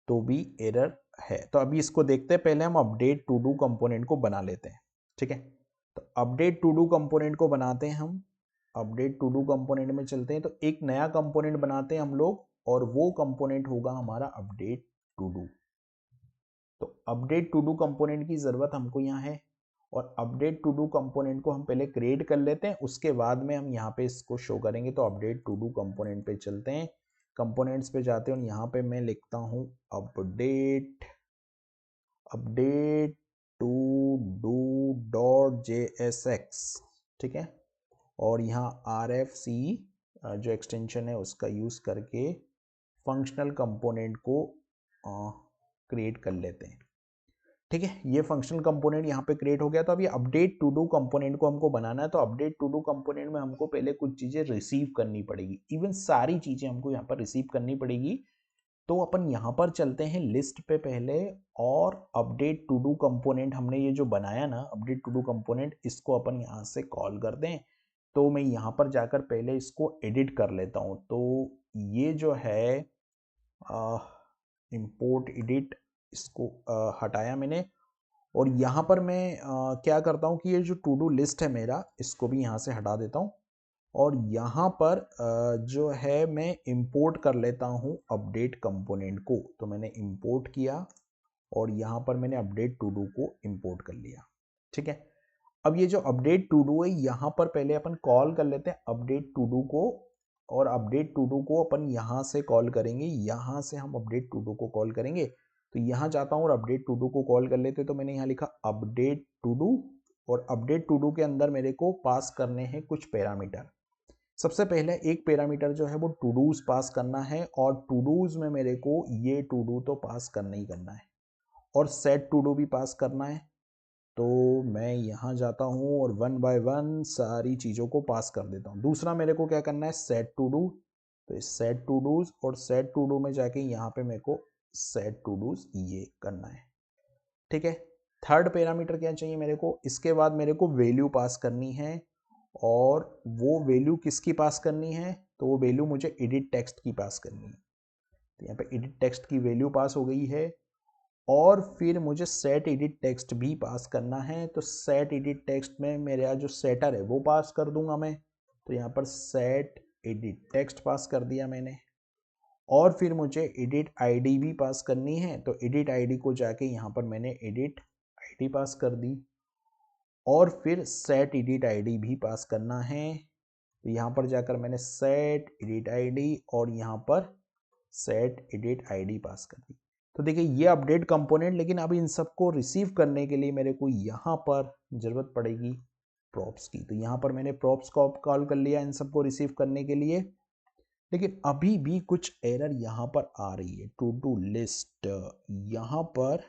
तो भी एरर है। तो अभी इसको देखते हैं, पहले हम अपडेट टू डू कंपोनेंट को बना लेते हैं, ठीक है। तो अपडेट टू डू कंपोनेंट को बनाते हैं हम, अपडेट टू डू कंपोनेंट में चलते हैं। तो एक नया कंपोनेंट बनाते हैं हम लोग, और वो कंपोनेंट होगा हमारा अपडेट टू डू। तो अपडेट टू डू कंपोनेंट की ज़रूरत हमको यहाँ है, और अपडेट टू डू कंपोनेंट को हम पहले क्रिएट कर लेते हैं, उसके बाद में हम यहाँ पे इसको शो करेंगे। तो अपडेट टू डू कंपोनेंट पे चलते हैं, कंपोनेंट्स पे जाते हैं, और यहाँ पे मैं लिखता हूँ update to do dot JSX, ठीक है। और यहाँ RFC जो एक्सटेंशन है उसका यूज़ करके फंक्शनल कंपोनेंट को क्रिएट कर लेते हैं, ठीक है। ये फंक्शनल कंपोनेंट यहाँ पे क्रिएट हो गया। तो अब ये अपडेट टू डू कंपोनेंट को हमको बनाना है। तो अपडेट टू डू कंपोनेंट में हमको पहले कुछ चीज़ें रिसीव करनी पड़ेगी, इवन सारी चीज़ें हमको यहाँ पर रिसीव करनी पड़ेगी। तो अपन यहाँ पर चलते हैं लिस्ट पे पहले, और अपडेट टू डू कंपोनेंट हमने ये जो बनाया ना, अपडेट टू डू कंपोनेंट, इसको अपन यहाँ से कॉल कर दें। तो मैं यहाँ पर जाकर पहले इसको एडिट कर लेता हूँ। तो ये जो है इंपोर्ट एडिट, इसको हटाया मैंने, और यहाँ पर मैं क्या करता हूँ कि ये जो टू डू लिस्ट है मेरा, इसको भी यहाँ से हटा देता हूँ, और यहाँ पर जो है मैं इंपोर्ट कर लेता हूँ अपडेट कंपोनेंट को। तो मैंने इंपोर्ट किया, और यहाँ पर मैंने अपडेट टू डू को इंपोर्ट कर लिया, ठीक है। अब ये जो अपडेट टू डू है, यहाँ पर पहले अपन कॉल कर लेते हैं अपडेट टू डू को, और अपडेट टू डू को अपन यहाँ से कॉल करेंगे, यहाँ से हम अपडेट टू डू को कॉल करेंगे। तो यहाँ जाता हूँ और अपडेट टू डू को कॉल कर लेते। तो मैंने यहाँ लिखा अपडेट टू डू, और अपडेट टू डू के अंदर मेरे को पास करने हैं कुछ पैरामीटर। सबसे पहले एक पैरामीटर जो है वो टू डूज पास करना है, और टू डूज में मेरे को ये टू डू तो पास करना ही करना है, और सेट टू डू भी पास करना है। तो मैं यहाँ जाता हूँ और वन बाय वन सारी चीज़ों को पास कर देता हूँ। दूसरा मेरे को क्या करना है, सेट टू डू। तो इस सेट टू डूज, और सेट टू डू में जाके यहाँ पे मेरे को सेट टू डूज ये करना है, ठीक है। थर्ड पैरामीटर क्या चाहिए मेरे को, इसके बाद मेरे को वैल्यू पास करनी है, और वो वैल्यू किसकी पास करनी है, तो वो वैल्यू मुझे एडिट टेक्स्ट की पास करनी है। तो यहाँ पे एडिट टेक्स्ट की वैल्यू पास हो गई है, और फिर मुझे सेट एडिट टेक्स्ट भी पास करना है। तो सेट एडिट टेक्स्ट में मेरा जो सेटर है वो पास कर दूंगा मैं। तो यहाँ पर सेट एडिट टेक्स्ट पास कर दिया मैंने, और फिर मुझे एडिट आईडी भी पास करनी है। तो एडिट आईडी को जाके यहाँ पर मैंने एडिट आईडी पास कर दी, और फिर सेट एडिट आईडी भी पास करना है। तो यहाँ पर जाकर मैंने सेट एडिट आईडी, और यहाँ पर सेट एडिट आईडी पास कर दी। तो देखिए ये अपडेट कंपोनेंट, लेकिन अब इन सबको रिसीव करने के लिए मेरे को यहाँ पर ज़रूरत पड़ेगी प्रॉप्स की। तो यहाँ पर मैंने प्रॉप्स को कॉल कर लिया इन सबको रिसीव करने के लिए, लेकिन अभी भी कुछ एरर यहाँ पर आ रही है। टू डू लिस्ट यहाँ पर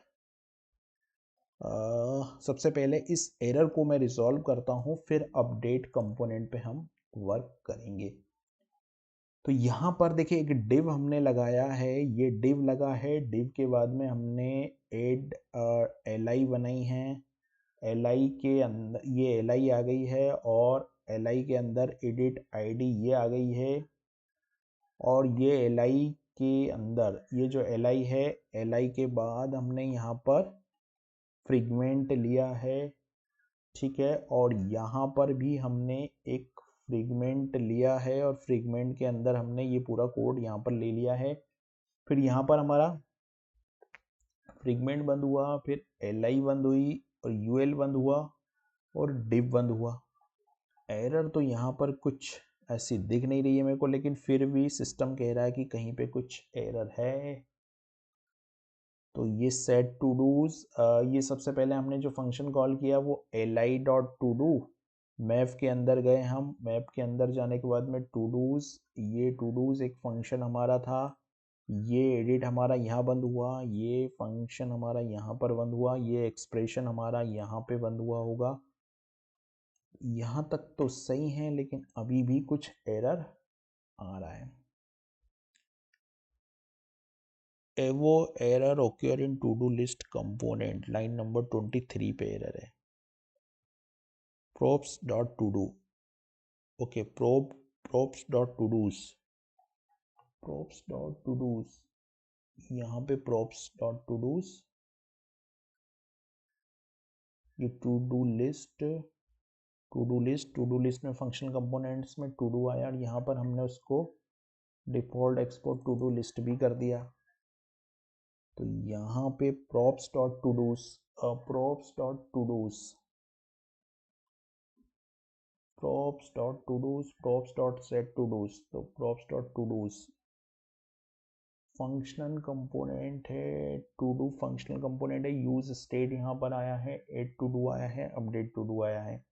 सबसे पहले इस एरर को मैं रिजॉल्व करता हूँ, फिर अपडेट कंपोनेंट पे हम वर्क करेंगे। तो यहाँ पर देखिए एक डिव हमने लगाया है, ये डिव लगा है। डिव के बाद में हमने एड li बनाई है। li के अंदर ये li आ गई है, और li के अंदर एडिट id ये आ गई है, और ये li के अंदर ये जो li है, li के बाद हमने यहाँ पर फ्रेगमेंट लिया है, ठीक है। और यहाँ पर भी हमने एक फ्रेगमेंट लिया है, और फ्रेगमेंट के अंदर हमने ये पूरा कोड यहाँ पर ले लिया है। फिर यहाँ पर हमारा फ्रेगमेंट बंद हुआ, फिर li बंद हुई, और ul बंद हुआ, और div बंद हुआ। एरर तो यहाँ पर कुछ ऐसी दिख नहीं रही है मेरे को, लेकिन फिर भी सिस्टम कह रहा है कि कहीं पे कुछ एरर है। तो ये सेट टू डूज, ये सबसे पहले हमने जो फंक्शन कॉल किया वो li.todo, मैप के अंदर गए हम, मैप के अंदर जाने के बाद में टू डूज, ये टू डूज एक फंक्शन हमारा था, ये एडिट हमारा यहाँ बंद हुआ, ये फंक्शन हमारा यहाँ पर बंद हुआ, ये एक्सप्रेशन हमारा यहाँ पे बंद हुआ होगा। यहाँ तक तो सही है, लेकिन अभी भी कुछ एरर आ रहा है। वो error occur in to do list component, line number 23 पे एरर है। props dot to do, okay, props dot to dos, props dot to dos, यहाँ पे props डॉट टू डूज, ये टू डू लिस्ट में functional components में to do आया, और यहाँ पर हमने उसको default export to do list भी कर दिया। तो यहाँ पे props dot to dos, props dot to dos, props dot to dos, props dot set todos, तो props dot to dos functional component है, टू डू फंक्शनल कंपोनेंट है, use state यहाँ पर आया है, एड टू डू आया है, update to do आया है,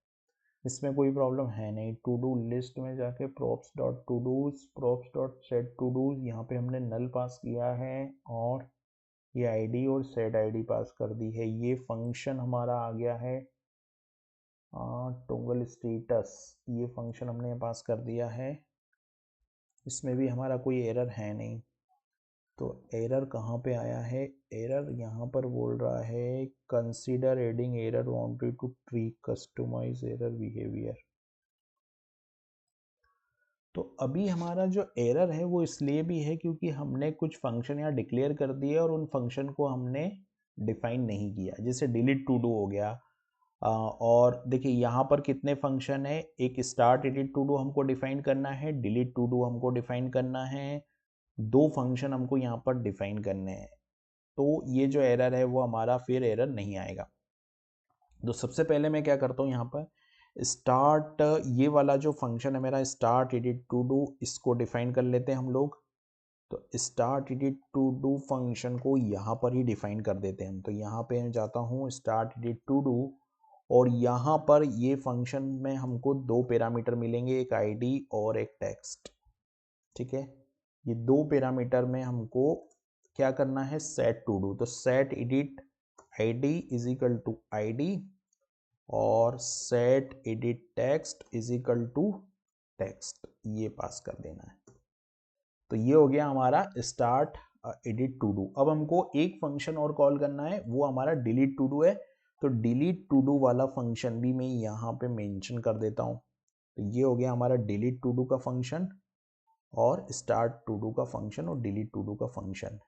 इसमें कोई प्रॉब्लम है नहीं। टू डू लिस्ट में जाके props dot to dos, props dot set to dos, यहाँ पे हमने नल पास किया है और ये आईडी और सेट आईडी पास कर दी है। ये फंक्शन हमारा आ गया है टोगल स्टेटस, ये फंक्शन हमने पास कर दिया है, इसमें भी हमारा कोई एरर है नहीं। तो एरर कहाँ पे आया है? एरर यहाँ पर बोल रहा है consider adding error wanted to tree customise error behaviour. तो अभी हमारा जो एरर है वो इसलिए भी है क्योंकि हमने कुछ फंक्शन यहाँ डिक्लेयर कर दिए और उन फंक्शन को हमने डिफाइन नहीं किया, जैसे डिलीट टू डू हो गया। और देखिए यहाँ पर कितने फंक्शन है, एक स्टार्ट एडिट टू डू हमको डिफाइन करना है, डिलीट टू डू हमको डिफाइन करना है, दो फंक्शन हमको यहाँ पर डिफाइन करने हैं। तो ये जो एरर है वो हमारा फिर एरर नहीं आएगा। तो सबसे पहले मैं क्या करता हूँ, यहाँ पर स्टार्ट, ये वाला जो फंक्शन है मेरा स्टार्ट एडिट टू डू, इसको डिफाइन कर लेते हैं हम लोग। तो start edit to do function को यहाँ पर ही डिफाइन कर देते हैं हम। तो यहाँ पे मैं जाता हूँ स्टार्ट एडिट टू डू, और यहाँ पर ये फंक्शन में हमको दो पैरामीटर मिलेंगे, एक आईडी और एक टेक्स्ट। ठीक है, ये दो पैरामीटर में हमको क्या करना है, सेट टू डू। तो set edit ID is equal to ID और set edit text is equal to text, ये पास कर देना है। तो ये हो गया हमारा स्टार्ट एडिट टू डू। अब हमको एक फंक्शन और कॉल करना है, वो हमारा डिलीट टू डू है। तो डिलीट टू डू वाला फंक्शन भी मैं यहाँ पे मेंशन कर देता हूँ। तो ये हो गया हमारा डिलीट टू डू का फंक्शन और स्टार्ट टू डू का फंक्शन और डिलीट टू डू का फंक्शन।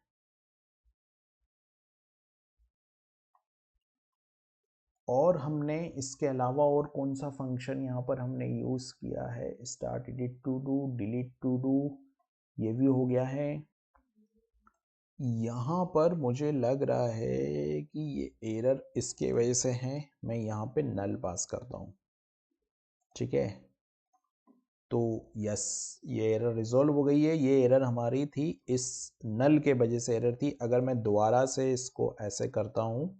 और हमने इसके अलावा और कौन सा फंक्शन यहाँ पर हमने यूज़ किया है, start edit to do, delete to do, ये भी हो गया है। यहाँ पर मुझे लग रहा है कि ये एरर इसके वजह से है, मैं यहाँ पे नल पास करता हूँ। ठीक है, तो यस, ये एरर रिजॉल्व हो गई है। ये एरर हमारी थी, इस नल के वजह से एरर थी। अगर मैं दोबारा से इसको ऐसे करता हूँ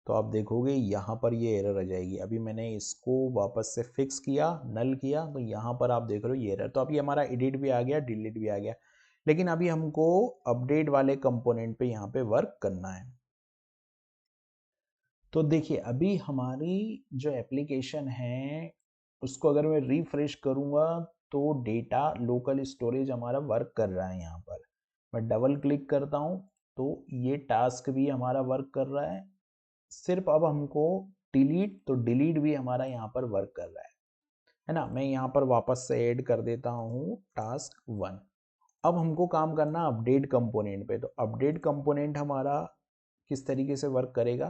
तो आप देखोगे यहाँ पर ये एरर आ जाएगी। अभी मैंने इसको वापस से फिक्स किया, नल किया, तो यहाँ पर आप देख रहे हो ये एरर। तो अभी हमारा एडिट भी आ गया, डिलीट भी आ गया, लेकिन अभी हमको अपडेट वाले कंपोनेंट पे यहाँ पे वर्क करना है। तो देखिए अभी हमारी जो एप्लीकेशन है उसको अगर मैं रिफ्रेश करूँगा तो डेटा लोकल स्टोरेज हमारा वर्क कर रहा है। यहाँ पर मैं डबल क्लिक करता हूँ तो ये टास्क भी हमारा वर्क कर रहा है। सिर्फ अब हमको डिलीट, तो डिलीट भी हमारा यहाँ पर वर्क कर रहा है ना। मैं यहाँ पर वापस से ऐड कर देता हूँ टास्क 1। अब हमको काम करना अपडेट कंपोनेंट पे। तो अपडेट कंपोनेंट हमारा किस तरीके से वर्क करेगा,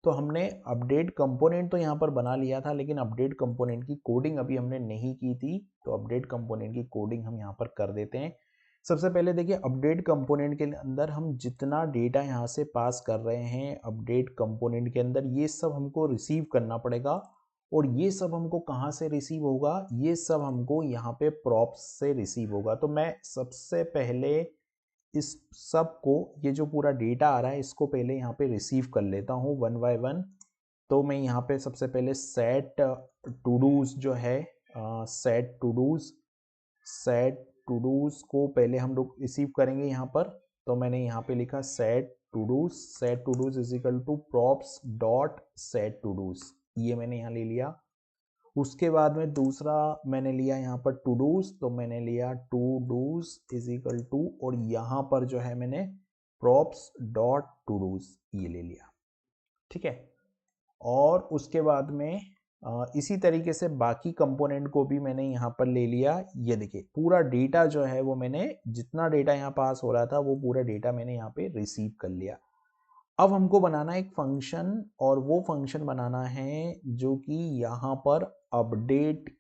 तो हमने अपडेट कंपोनेंट तो यहाँ पर बना लिया था, लेकिन अपडेट कंपोनेंट की कोडिंग अभी हमने नहीं की थी। तो अपडेट कंपोनेंट की कोडिंग हम यहाँ पर कर देते हैं। सबसे पहले देखिए अपडेट कंपोनेंट के अंदर हम जितना डेटा यहाँ से पास कर रहे हैं अपडेट कंपोनेंट के अंदर, ये सब हमको रिसीव करना पड़ेगा। और ये सब हमको कहाँ से रिसीव होगा, ये सब हमको यहाँ पे प्रॉप्स से रिसीव होगा। तो मैं सबसे पहले इस सब को, ये जो पूरा डेटा आ रहा है इसको पहले यहाँ पे रिसीव कर लेता हूँ वन बाय वन। तो मैं यहाँ पे सबसे पहले सेट टू डूज जो है, सेट टू डूज को पहले हम लोग रिसीव करेंगे यहाँ पर। तो मैंने यहाँ पे लिखा set todos is equal to props dot set to dos, ये मैंने यहाँ ले लिया। उसके बाद में दूसरा मैंने लिया यहाँ पर टू डूज, तो मैंने लिया todos is equal to, और यहाँ पर जो है मैंने प्रॉप्स डॉट टू डूज ये ले लिया, ठीक है। और उसके बाद में इसी तरीके से बाकी कंपोनेंट को भी मैंने यहाँ पर ले लिया। ये देखिए पूरा डेटा जो है वो मैंने, जितना डेटा यहाँ पास हो रहा था वो पूरा डेटा मैंने यहाँ पे रिसीव कर लिया। अब हमको बनाना है एक फंक्शन, और वो फंक्शन बनाना है जो कि यहाँ पर अपडेट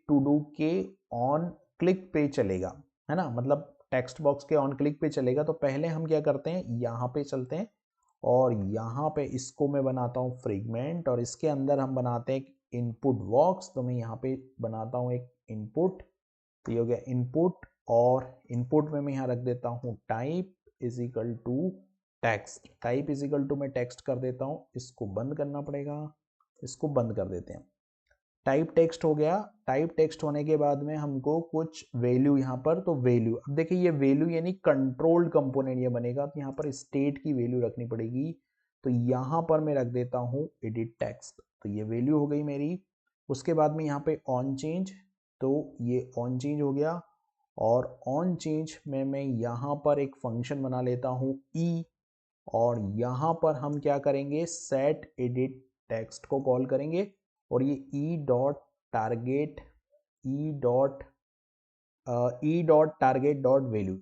टू डू के ऑन क्लिक पे चलेगा, है ना, मतलब टेक्स्ट बॉक्स के ऑन क्लिक पे चलेगा। तो पहले हम क्या करते हैं, यहाँ पे चलते हैं और यहाँ पे इसको मैं बनाता हूँ फ्रेगमेंट, और इसके अंदर हम बनाते हैं एक इनपुट बॉक्स। तो मैं यहाँ पे बनाता हूँ एक इनपुट, तो ये हो गया इनपुट, और इनपुट में मैं यहाँ रख देता हूँ type is equal to text, type is equal to मैं टेक्स्ट कर देता हूँ। इसको बंद करना पड़ेगा, इसको बंद कर देते हैं। टाइप टेक्स्ट हो गया। टाइप टेक्स्ट होने के बाद में हमको कुछ वैल्यू यहाँ पर, तो वैल्यू, अब देखिए ये वैल्यू यानी कंट्रोल्ड कंपोनेंट ये बनेगा, तो यहाँ पर स्टेट की वैल्यू रखनी पड़ेगी। तो यहाँ पर मैं रख देता हूँ एडिट टेक्स्ट, तो ये वैल्यू हो गई मेरी। उसके बाद में यहाँ पे ऑन चेंज, तो ये ऑन चेंज हो गया, और ऑन चेंज में मैं यहाँ पर एक फंक्शन बना लेता हूँ ई, और यहाँ पर हम क्या करेंगे, सेट एडिट टेक्स्ट को कॉल करेंगे, और ये e dot target dot value, target dot value,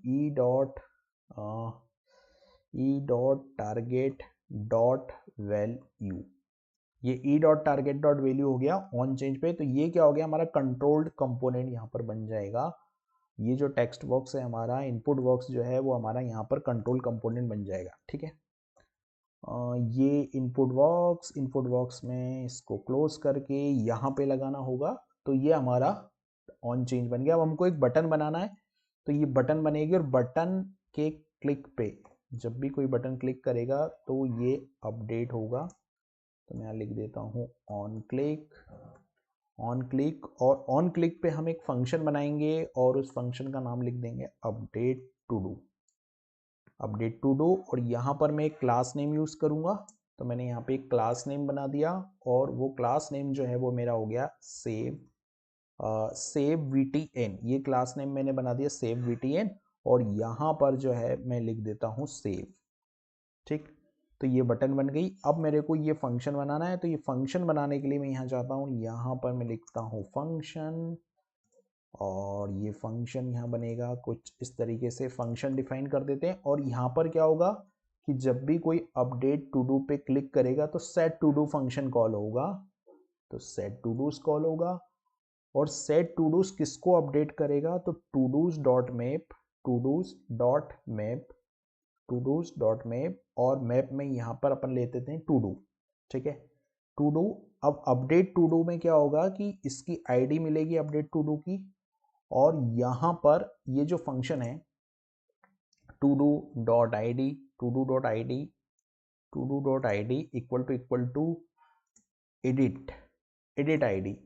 ये e dot target dot value हो गया ऑन चेंज पे। तो ये क्या हो गया, हमारा कंट्रोल्ड कंपोनेंट यहाँ पर बन जाएगा। ये जो टेक्स्ट बॉक्स है हमारा, इनपुट बॉक्स जो है वो हमारा यहाँ पर कंट्रोल कंपोनेंट बन जाएगा, ठीक है। ये इनपुट बॉक्स में इसको क्लोज करके यहाँ पे लगाना होगा। तो ये हमारा ऑन चेंज बन गया। अब हमको एक बटन बनाना है, तो ये बटन बनेगी, और बटन के क्लिक पे, जब भी कोई बटन क्लिक करेगा तो ये अपडेट होगा। तो मैं यहाँ लिख देता हूँ ऑन क्लिक, और ऑन क्लिक पे हम एक फंक्शन बनाएंगे, और उस फंक्शन का नाम लिख देंगे अपडेट टू डू, और यहाँ पर मैं एक क्लास नेम यूज़ करूँगा। तो मैंने यहाँ पे एक क्लास नेम बना दिया, और वो क्लास नेम जो है वो मेरा हो गया सेव VTN, ये क्लास नेम मैंने बना दिया सेव VTN, और यहाँ पर जो है मैं लिख देता हूँ सेव, ठीक। तो ये बटन बन गई। अब मेरे को ये फंक्शन बनाना है, तो ये फंक्शन बनाने के लिए मैं यहाँ जाता हूँ, यहाँ पर मैं लिखता हूँ फंक्शन, और ये फंक्शन यहाँ बनेगा कुछ इस तरीके से, फंक्शन डिफाइन कर देते हैं। और यहाँ पर क्या होगा कि जब भी कोई अपडेट टू डू पे क्लिक करेगा तो set to do function call होगा, तो सेट टू डूज कॉल होगा। और सेट टू डूज किसको अपडेट करेगा, तो टू डूज डॉट मैप, और मैप में यहाँ पर अपन लेते थे टू डू, ठीक है, टू डू। अब अपडेट टू डू में क्या होगा कि इसकी आईडी मिलेगी अपडेट टू डू की, और यहाँ पर ये जो फंक्शन है to do dot I D equal to edit ID,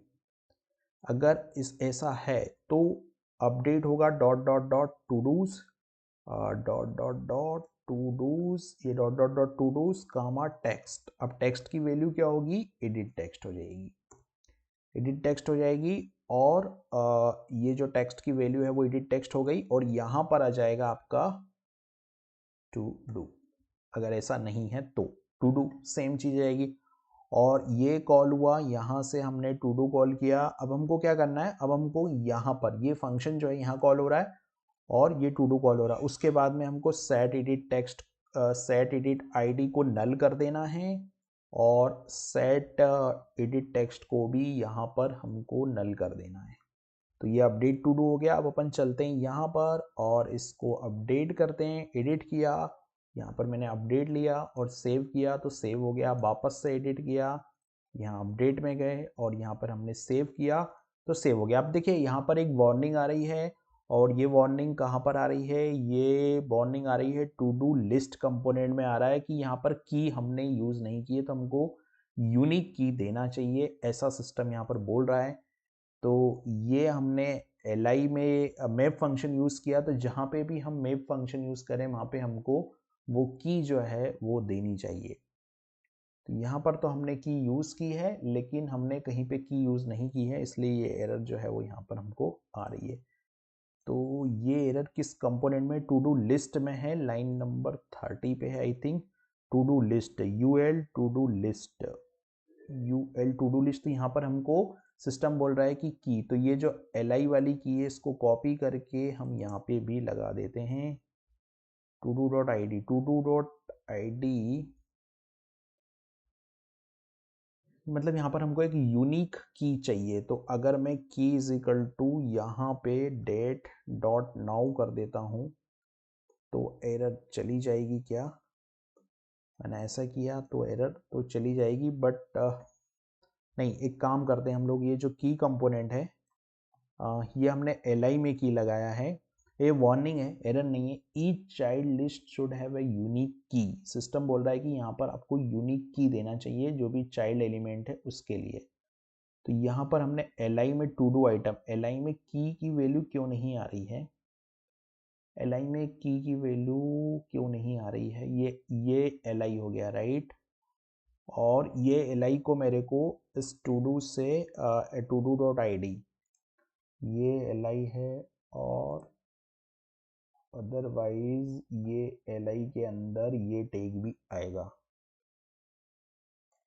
अगर इस ऐसा है तो अपडेट होगा dot dot dot to dos ये टू डूज कामा टेक्स्ट। अब टेक्स्ट की वैल्यू क्या होगी, एडिट टेक्स्ट हो जाएगी, और ये जो टेक्स्ट की वैल्यू है वो एडिट टेक्स्ट हो गई, और यहाँ पर आ जाएगा आपका टू डू। अगर ऐसा नहीं है तो टू डू सेम चीज आएगी, और ये कॉल हुआ, यहाँ से हमने टू डू कॉल किया। अब हमको क्या करना है, अब हमको यहाँ पर ये फंक्शन जो है यहाँ कॉल हो रहा है, और ये टू डू कॉल हो रहा है। उसके बाद में हमको सेट एडिट आईडी को नल कर देना है, और सेट एडिट टेक्स्ट को भी यहाँ पर हमको नल कर देना है। तो ये अपडेट टू डू हो गया। अब अपन चलते हैं यहाँ पर और इसको अपडेट करते हैं। एडिट किया, यहाँ पर मैंने अपडेट लिया और सेव किया, तो सेव हो गया। वापस से एडिट किया, यहाँ अपडेट में गए और यहाँ पर हमने सेव किया तो सेव हो गया। अब देखिए यहाँ पर एक वार्निंग आ रही है, और ये वार्निंग कहाँ पर आ रही है, ये वार्निंग आ रही है टू डू लिस्ट कंपोनेंट में आ रहा है कि यहाँ पर की हमने यूज़ नहीं की है तो हमको यूनिक की देना चाहिए, ऐसा सिस्टम यहाँ पर बोल रहा है। तो ये हमने li में मैप फंक्शन यूज़ किया, तो जहाँ पे भी हम मैप फंक्शन यूज़ करें वहाँ पे हमको वो की जो है वो देनी चाहिए। तो यहाँ पर तो हमने की यूज़ की है लेकिन हमने कहीं पे की यूज़ नहीं की है, इसलिए ये एरर जो है वो यहाँ पर हमको आ रही है। तो ये एरर किस कंपोनेंट में, टू डू लिस्ट में है, लाइन नंबर 30 पे है I think. To do list UL to do list UL to do list, तो यहाँ पर हमको सिस्टम बोल रहा है कि की, तो ये जो li वाली की है इसको कॉपी करके हम यहाँ पे भी लगा देते हैं। To do dot I D, to do dot I D मतलब यहाँ पर हमको एक यूनिक की चाहिए। तो अगर मैं की इज इक्वल टू यहाँ पे डेट डॉट नाउ कर देता हूँ तो एरर चली जाएगी क्या, मैंने ऐसा किया तो एरर तो चली जाएगी, बट नहीं, एक काम करते हैं हम लोग, ये जो की कंपोनेंट है ये हमने li में की लगाया है, ये वार्निंग है, एरर नहीं है। Each child list should have a unique की, सिस्टम बोल रहा है कि यहाँ पर आपको यूनिक की देना चाहिए जो भी चाइल्ड एलिमेंट है उसके लिए। तो यहाँ पर हमने li में टू डू आइटम, li में की वैल्यू क्यों नहीं आ रही है, li में की वैल्यू क्यों नहीं आ रही है, ये li हो गया राइट। और ये li को मेरे को इस टू डू से to do dot I D, ये li है और अदरवाइज ये li के अंदर ये टैग भी आएगा।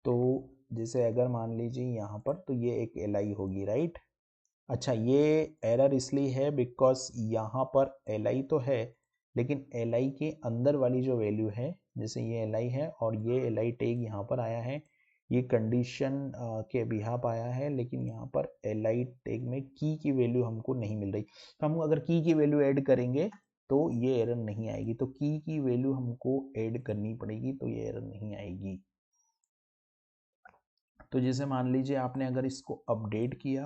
तो जैसे अगर मान लीजिए यहाँ पर तो ये एक li होगी राइट। अच्छा, ये एरर इसलिए है बिकॉज यहाँ पर li तो है लेकिन li के अंदर वाली जो वैल्यू है, जैसे ये li है और ये li टैग यहाँ पर आया है, ये कंडीशन के बिहाफ आया है, लेकिन यहाँ पर li टैग में की वैल्यू हमको नहीं मिल रही। तो हम अगर की वैल्यू ऐड करेंगे तो ये एरर नहीं आएगी, तो की वैल्यू हमको ऐड करनी पड़ेगी तो ये एरर नहीं आएगी। तो जैसे मान लीजिए आपने अगर इसको अपडेट किया,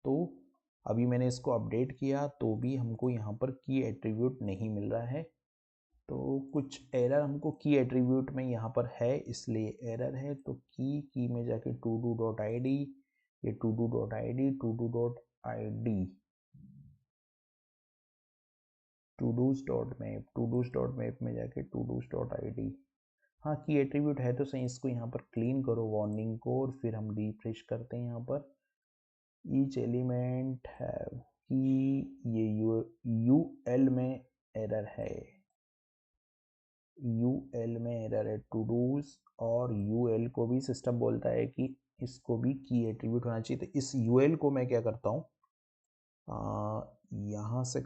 तो अभी मैंने इसको अपडेट किया तो भी हमको यहाँ पर की एट्रीब्यूट नहीं मिल रहा है, तो कुछ एरर हमको की एट्रीब्यूट में यहाँ पर है इसलिए एरर है। तो की में जाके to do dot I D, ये to do dot I D, to do dot I D, to dos dot map, to dos dot map में जाके to dos dot I D, हाँ की एट्रीब्यूट है तो सही, इसको यहाँ पर क्लीन करो वार्निंग को और फिर हम रिफ्रेश करते हैं। यहाँ पर ईच एलिमेंट हैव की, ये यूएल में एरर है, यूएल में एरर है टू डूज, और यूएल को भी सिस्टम बोलता है कि इसको भी की एट्रीब्यूट होना चाहिए। तो इस यूएल को मैं क्या करता हूँ, यहाँ से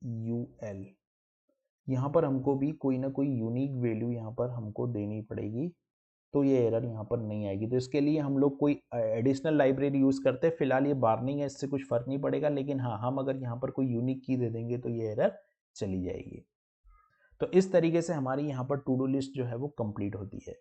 यूएल, यहाँ पर हमको भी कोई ना कोई यूनिक वैल्यू यहाँ पर हमको देनी पड़ेगी, तो ये एरर यहाँ पर नहीं आएगी। तो इसके लिए हम लोग कोई एडिशनल लाइब्रेरी यूज़ करते हैं, फिलहाल ये वार्निंग है, इससे कुछ फ़र्क नहीं पड़ेगा, लेकिन हाँ हम अगर यहाँ पर कोई यूनिक की दे देंगे तो ये एरर चली जाएगी। तो इस तरीके से हमारी यहाँ पर टू डू लिस्ट जो है वो कंप्लीट होती है।